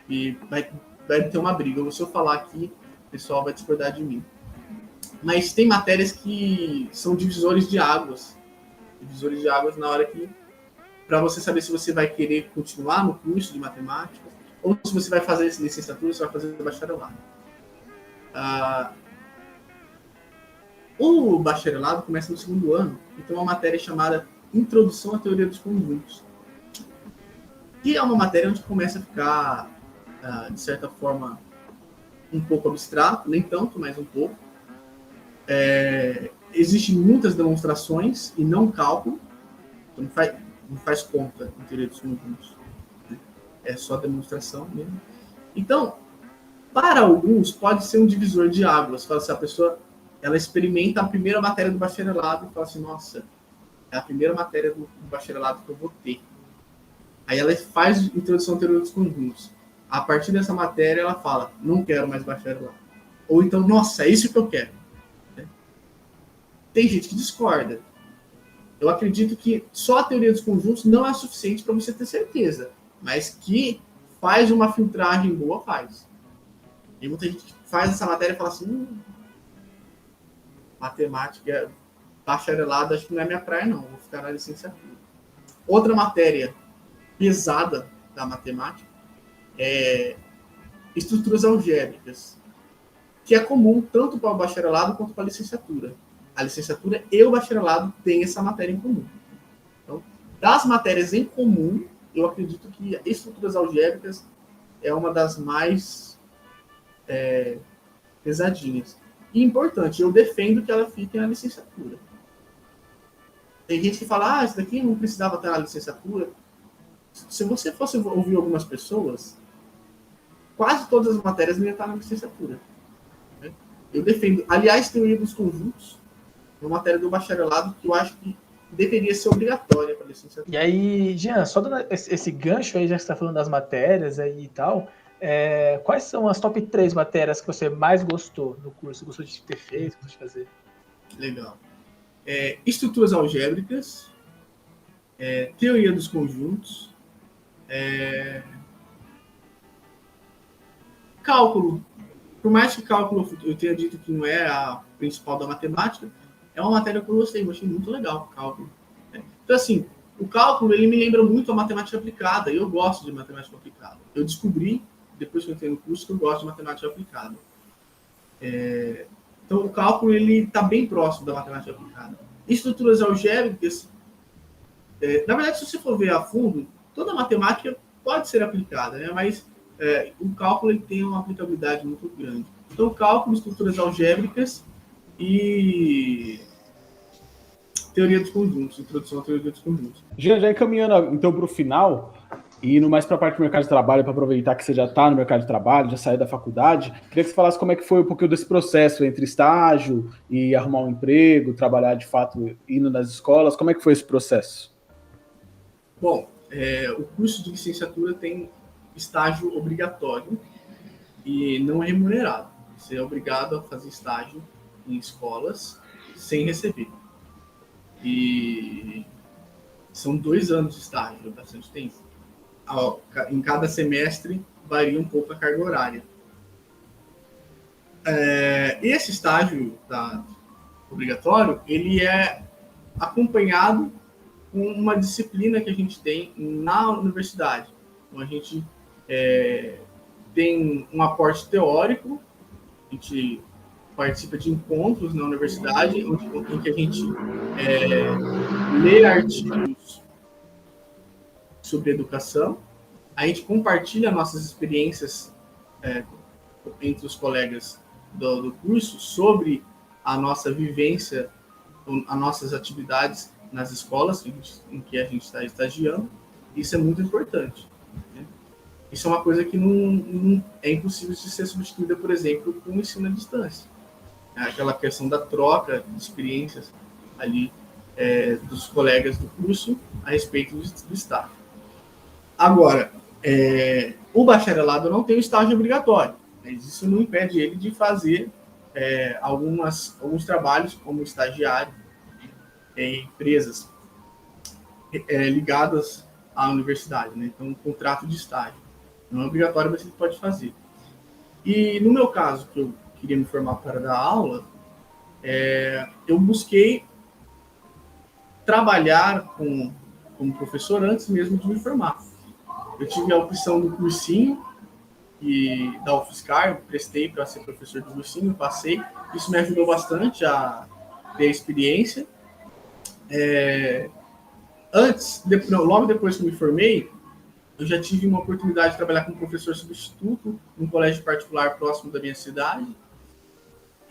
E vai ter uma briga. Se eu falar aqui, o pessoal vai discordar de mim. Mas tem matérias que são divisores de águas. Divisores de águas na hora que... Para você saber se você vai querer continuar no curso de matemática ou se você vai fazer licenciatura, você vai fazer bacharelado. O bacharelado começa no 2º ano e tem uma matéria chamada Introdução à Teoria dos Conjuntos, que é uma matéria onde começa a ficar, de certa forma, um pouco abstrato, nem tanto, mas um pouco. Existem muitas demonstrações e não cálculo, então não faz conta em teoria dos conjuntos, né? É só demonstração mesmo. Então, para alguns, pode ser um divisor de águas. Fala assim, a pessoa ela experimenta a primeira matéria do bacharelado e fala assim, nossa, é a primeira matéria do bacharelado que eu vou ter. Aí ela faz introdução à teoria dos conjuntos. A partir dessa matéria, ela fala, não quero mais bacharelado. Ou então, nossa, é isso que eu quero. Tem gente que discorda. Eu acredito que só a teoria dos conjuntos não é suficiente para você ter certeza, mas que faz uma filtragem boa, faz. Tem muita gente que faz essa matéria e fala assim, matemática, bacharelado, acho que não é minha praia, não. Vou ficar na licenciatura. Outra matéria pesada da matemática é estruturas algébricas, que é comum tanto para o bacharelado quanto para a licenciatura. A licenciatura e o bacharelado têm essa matéria em comum. Então, das matérias em comum, eu acredito que estruturas algébricas é uma das mais pesadinhas. E importante, eu defendo que ela fique na licenciatura. Tem gente que fala, isso daqui não precisava estar na licenciatura. Se você fosse ouvir algumas pessoas, quase todas as matérias não iam estar na licenciatura. Né? Eu defendo, aliás, teoria dos conjuntos, uma matéria do bacharelado que eu acho que deveria ser obrigatória para a licenciatura. E aí, Jean, só dando esse gancho aí, já que você está falando das matérias aí e tal, quais são as top 3 matérias que você mais gostou no curso? Gostou de ter feito, gostou de fazer? Legal. Estruturas algébricas, teoria dos conjuntos, cálculo. Por mais que cálculo eu tenha dito que não é a principal da matemática, é uma matéria que eu achei muito legal, cálculo. Então, assim, o cálculo, ele me lembra muito a matemática aplicada, e eu gosto de matemática aplicada. Eu descobri, depois que eu entrei no curso, que eu gosto de matemática aplicada. Então, o cálculo, ele está bem próximo da matemática aplicada. Estruturas algébricas, na verdade, se você for ver a fundo, toda matemática pode ser aplicada, né? Mas o cálculo ele tem uma aplicabilidade muito grande. Então, cálculo, estruturas algébricas e teoria dos conjuntos, introdução à teoria dos conjuntos. Já encaminhando então para o final, e indo mais para a parte do mercado de trabalho, para aproveitar que você já está no mercado de trabalho, já saiu da faculdade, queria que você falasse como é que foi um pouquinho desse processo entre estágio e arrumar um emprego, trabalhar de fato indo nas escolas, como é que foi esse processo? Bom, o curso de licenciatura tem estágio obrigatório e não é remunerado. Você é obrigado a fazer estágio em escolas sem receber. E são 2 anos de estágio, é bastante tempo. Em cada semestre varia um pouco a carga horária. Esse estágio obrigatório, ele é acompanhado com uma disciplina que a gente tem na universidade. Então, a gente tem um aporte teórico, a gente participa de encontros na universidade, em que a gente lê artigos sobre educação, a gente compartilha nossas experiências entre os colegas do curso sobre a nossa vivência, as nossas atividades nas escolas em que a gente está estagiando. Isso é muito importante. Né? Isso é uma coisa que não é impossível de ser substituída, por exemplo, com o ensino à distância. Aquela questão da troca de experiências ali dos colegas do curso a respeito do estágio. Agora, o bacharelado não tem o estágio obrigatório, mas isso não impede ele de fazer alguns trabalhos como estagiário em empresas ligadas à universidade, né? Então, um contrato de estágio. Não é obrigatório, mas ele pode fazer. E no meu caso, que eu queria me formar para dar aula, eu busquei trabalhar como professor antes mesmo de me formar. Eu tive a opção do cursinho e da UFSCar, eu prestei para ser professor de cursinho, passei. Isso me ajudou bastante a ter experiência. logo depois que eu me formei, eu já tive uma oportunidade de trabalhar como professor substituto num colégio particular próximo da minha cidade.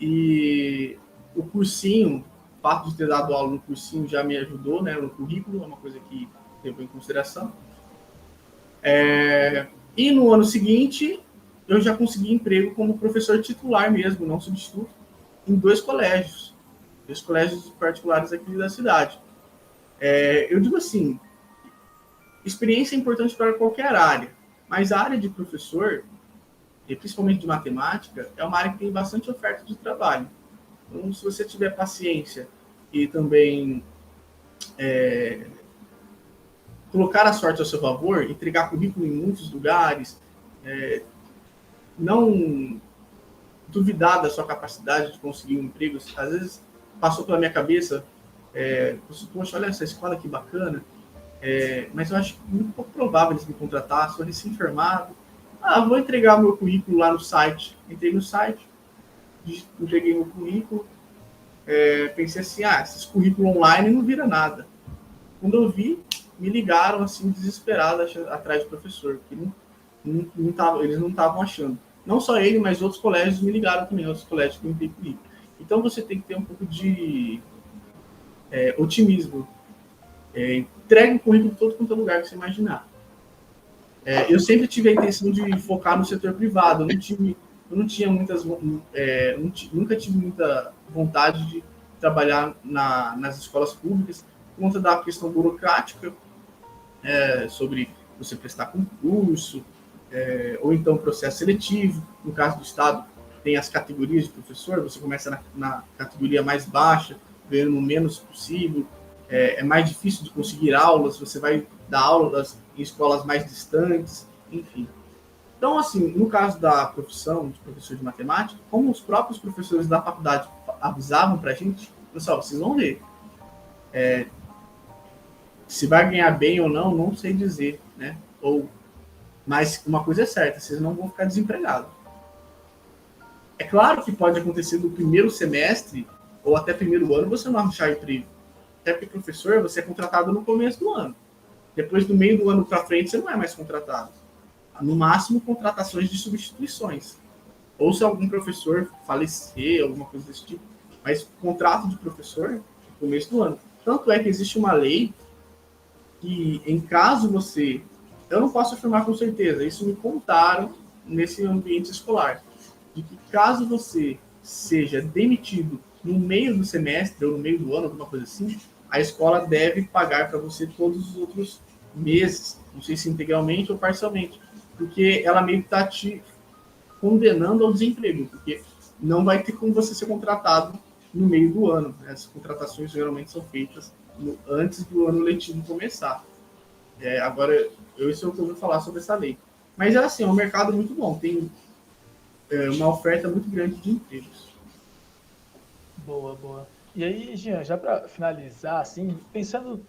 E o cursinho, o fato de ter dado aula no cursinho já me ajudou, né, no currículo, é uma coisa que levo em consideração. E no ano seguinte, eu já consegui emprego como professor titular mesmo, não substituto, em dois colégios particulares aqui da cidade. Eu digo assim, experiência é importante para qualquer área, mas a área de professor, e principalmente de matemática, é uma área que tem bastante oferta de trabalho. Então, se você tiver paciência e também colocar a sorte ao seu favor, entregar currículo em muitos lugares, não duvidar da sua capacidade de conseguir um emprego. Às vezes passou pela minha cabeça, poxa, olha essa escola que bacana, mas eu acho muito pouco provável eles me contratar, sou recém-formado. Vou entregar meu currículo lá no site. Entrei no site, entreguei meu currículo, pensei assim, esses currículos online não vira nada. Quando eu vi, me ligaram assim, desesperados atrás do professor, porque eles não estavam achando. Não só ele, mas outros colégios me ligaram também, outros colégios que eu enviei currículo. Então você tem que ter um pouco de otimismo. Entregue o currículo todo quanto é lugar que você imaginar. Eu sempre tive a intenção de focar no setor privado. Nunca tive muita vontade de trabalhar nas escolas públicas por conta da questão burocrática, sobre você prestar concurso, ou então processo seletivo. No caso do Estado, tem as categorias de professor, você começa na categoria mais baixa, ganhando o menos possível, é mais difícil de conseguir aulas, você vai dar aulas em escolas mais distantes, enfim. Então, assim, no caso da profissão de professor de matemática, como os próprios professores da faculdade avisavam para a gente, pessoal, vocês vão ver. Se vai ganhar bem ou não, não sei dizer, né? Mas uma coisa é certa, vocês não vão ficar desempregados. É claro que pode acontecer no primeiro semestre ou até primeiro ano você não achar emprego. Até porque professor, você é contratado no começo do ano. Depois do meio do ano para frente, você não é mais contratado. No máximo, contratações de substituições. Ou se algum professor falecer, alguma coisa desse tipo. Mas contrato de professor, no começo do ano. Tanto é que existe uma lei que, em caso você... Eu não posso afirmar com certeza, isso me contaram nesse ambiente escolar, de que caso você seja demitido no meio do semestre ou no meio do ano, alguma coisa assim, a escola deve pagar para você todos os outros meses, não sei se integralmente ou parcialmente, porque ela meio que está te condenando ao desemprego, porque não vai ter como você ser contratado no meio do ano. As contratações geralmente são feitas antes do ano letivo começar. Agora, isso é o que eu vou falar sobre essa lei. Mas, assim, é um mercado muito bom, tem uma oferta muito grande de empregos. Boa, boa. E aí, Jean, já para finalizar, assim, pensando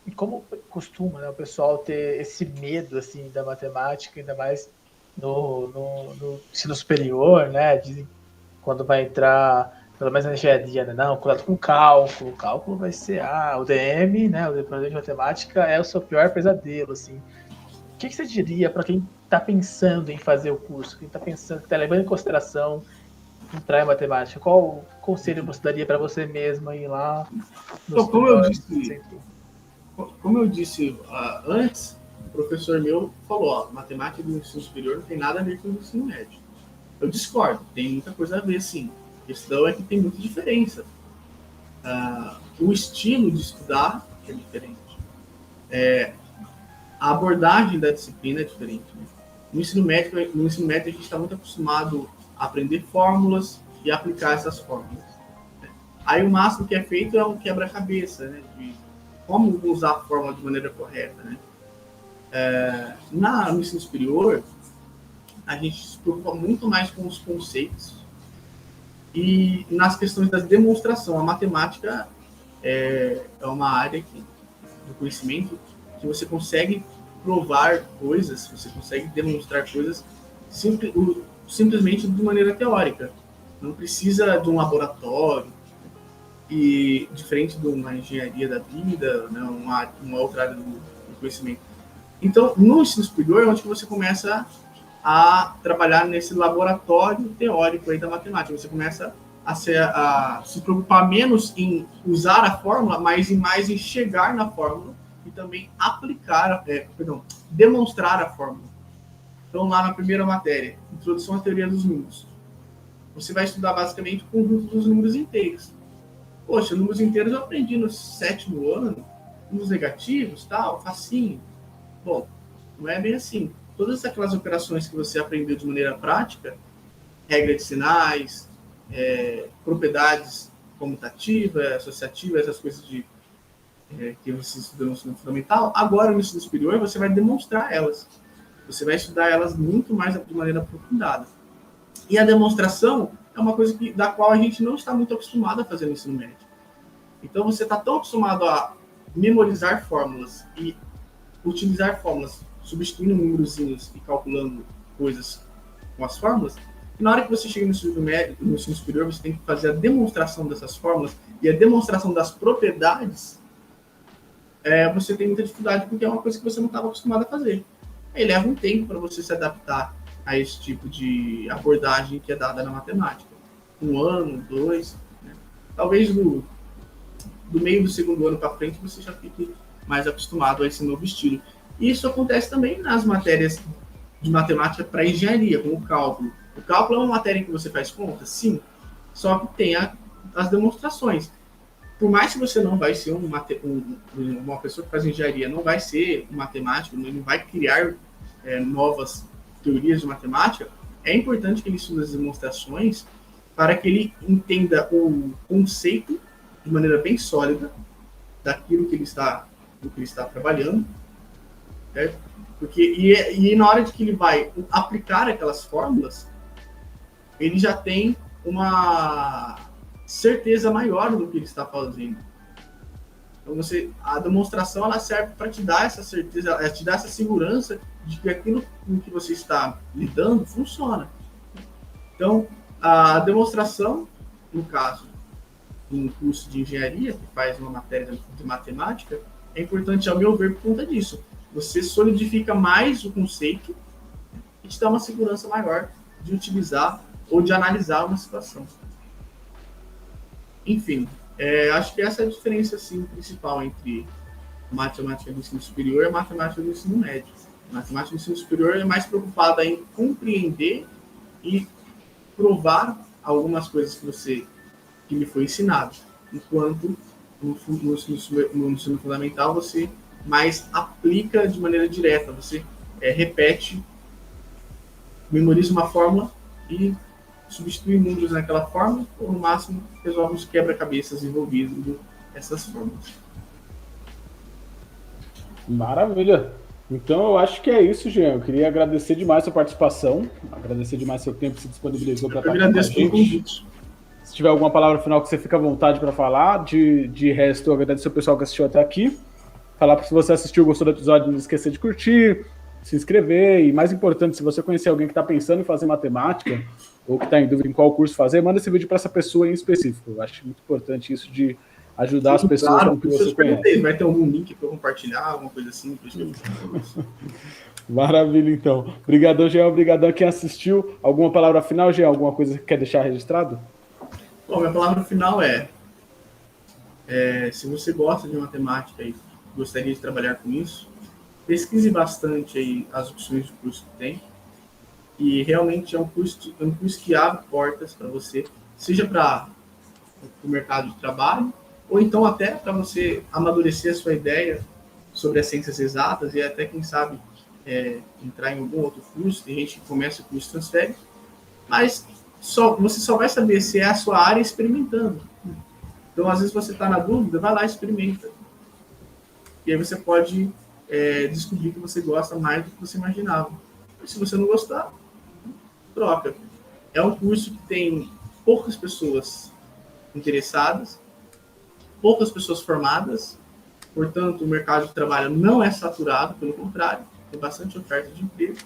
em como costuma, né, o pessoal ter esse medo, assim, da matemática, ainda mais no ensino superior, né, quando vai entrar, pelo menos na engenharia, né, não, cuidado com cálculo, o cálculo vai ser, o DM, né, o departamento de matemática é o seu pior pesadelo, assim. O que você diria para quem está pensando em fazer o curso, quem está pensando, que está levando em consideração entrar em matemática? Qual conselho você daria para você mesmo ir lá? Então, como eu disse antes, o professor meu falou, matemática do ensino superior não tem nada a ver com o ensino médio. Eu discordo, tem muita coisa a ver, sim. A questão é que tem muita diferença. O estilo de estudar é diferente. A abordagem da disciplina é diferente. Né? No ensino médio a gente está muito acostumado a aprender fórmulas e aplicar essas fórmulas. Né? Aí o máximo que é feito é um quebra-cabeça, né? De como usar a fórmula de maneira correta. Né? No ensino superior, a gente se preocupa muito mais com os conceitos e nas questões da demonstração. A matemática é uma área do conhecimento que você consegue provar coisas, você consegue demonstrar coisas simplesmente de maneira teórica. Não precisa de um laboratório. e diferente de uma engenharia da vida, né, uma outra área do conhecimento. Então, no ensino superior é onde você começa a trabalhar nesse laboratório teórico aí da matemática. Você começa a se preocupar menos em usar a fórmula, mas mais em chegar na fórmula e também demonstrar a fórmula. Então, lá na primeira matéria, Introdução à Teoria dos Números, você vai estudar basicamente o conjunto dos números inteiros. Poxa, números inteiros eu aprendi no 7º ano, números negativos, tal, facinho. Bom, não é bem assim. Todas aquelas operações que você aprendeu de maneira prática, regra de sinais, propriedades comutativas, associativas, essas coisas que você estudou no ensino fundamental, agora no ensino superior você vai demonstrar elas. Você vai estudar elas muito mais de maneira aprofundada. E a demonstração é uma coisa da qual a gente não está muito acostumado a fazer no ensino médio. Então você está tão acostumado a memorizar fórmulas e utilizar fórmulas, substituindo númerozinhos e calculando coisas com as fórmulas, que na hora que você chega no ensino superior, você tem que fazer a demonstração dessas fórmulas e a demonstração das propriedades, você tem muita dificuldade porque é uma coisa que você não estava acostumado a fazer. Aí leva um tempo para você se adaptar a esse tipo de abordagem que é dada na matemática. 1 ano, 2, né? Talvez do meio do 2º ano para frente você já fique mais acostumado a esse novo estilo. E isso acontece também nas matérias de matemática para engenharia, como o cálculo. O cálculo é uma matéria em que você faz contas? Sim, só que tem as demonstrações. Por mais que você não vai ser uma pessoa que faz engenharia, não vai ser um matemático, não vai criar novas teorias de matemática, é importante que ele estude as demonstrações para que ele entenda o conceito de maneira bem sólida daquilo que ele está trabalhando, certo? E na hora de que ele vai aplicar aquelas fórmulas, ele já tem uma certeza maior do que ele está fazendo. Então a demonstração ela serve para te dar essa certeza, te dar essa segurança de que aquilo com que você está lidando funciona. Então, a demonstração, no caso, em um curso de engenharia, que faz uma matéria de matemática, é importante, ao meu ver, por conta disso. Você solidifica mais o conceito e te dá uma segurança maior de utilizar ou de analisar uma situação. Enfim, acho que essa é a diferença assim, principal entre a matemática do ensino superior e a matemática do ensino médio. A matemática do ensino superior é mais preocupada em compreender e provar algumas coisas que lhe foi ensinado, enquanto no ensino fundamental você mais aplica de maneira direta, você repete, memoriza uma fórmula e substitui números naquela fórmula, ou no máximo resolve os quebra-cabeças envolvidos nessas fórmulas. Maravilha! Então eu acho que é isso, Jean. Eu queria agradecer demais a sua participação, agradecer demais seu tempo que se disponibilizou para estar aqui com a agradeço pelo convite. Se tiver alguma palavra final que você fica à vontade para falar, de resto, eu agradeço ao pessoal que assistiu até aqui. Falar para se você assistiu, gostou do episódio, não esquecer de curtir, se inscrever. E mais importante, se você conhecer alguém que está pensando em fazer matemática ou que está em dúvida em qual curso fazer, manda esse vídeo para essa pessoa em específico. Eu acho muito importante isso de ajudar as pessoas com que você conhece. Vai ter algum link para compartilhar, alguma coisa assim? Maravilha, então. Obrigadão, Jean. Obrigadão a quem assistiu. Alguma palavra final, Jean? Alguma coisa que quer deixar registrado? Bom, minha palavra final se você gosta de matemática e gostaria de trabalhar com isso, pesquise bastante aí as opções de curso que tem. E realmente é um curso que abre portas para você, seja para o mercado de trabalho, ou então até para você amadurecer a sua ideia sobre as ciências exatas e até, quem sabe, entrar em algum outro curso. Tem gente que começa o curso e transfere, mas você só vai saber se é a sua área experimentando. Então, às vezes você está na dúvida, vai lá e experimenta. E aí você pode descobrir que você gosta mais do que você imaginava. E se você não gostar, troca. É um curso que tem poucas pessoas interessadas, poucas pessoas formadas, portanto, o mercado de trabalho não é saturado, pelo contrário, tem bastante oferta de emprego.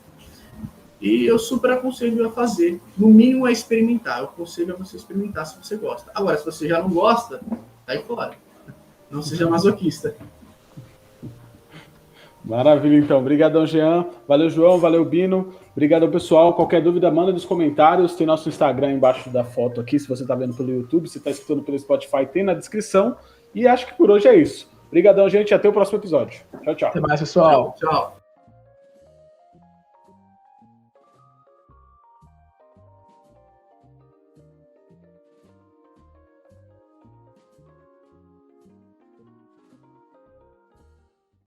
E eu super aconselho a fazer, no mínimo a experimentar. Eu aconselho a você experimentar se você gosta. Agora, se você já não gosta, Sai fora. Não seja masoquista. Maravilha, então. Obrigadão, Jean. Valeu, João. Valeu, Bino. Obrigadão, pessoal. Qualquer dúvida, manda nos comentários. Tem nosso Instagram embaixo da foto aqui, se você está vendo pelo YouTube. Se está escutando pelo Spotify, tem na descrição. E acho que por hoje é isso. Obrigadão, gente. Até o próximo episódio. Tchau, tchau. Até mais, pessoal. Tchau.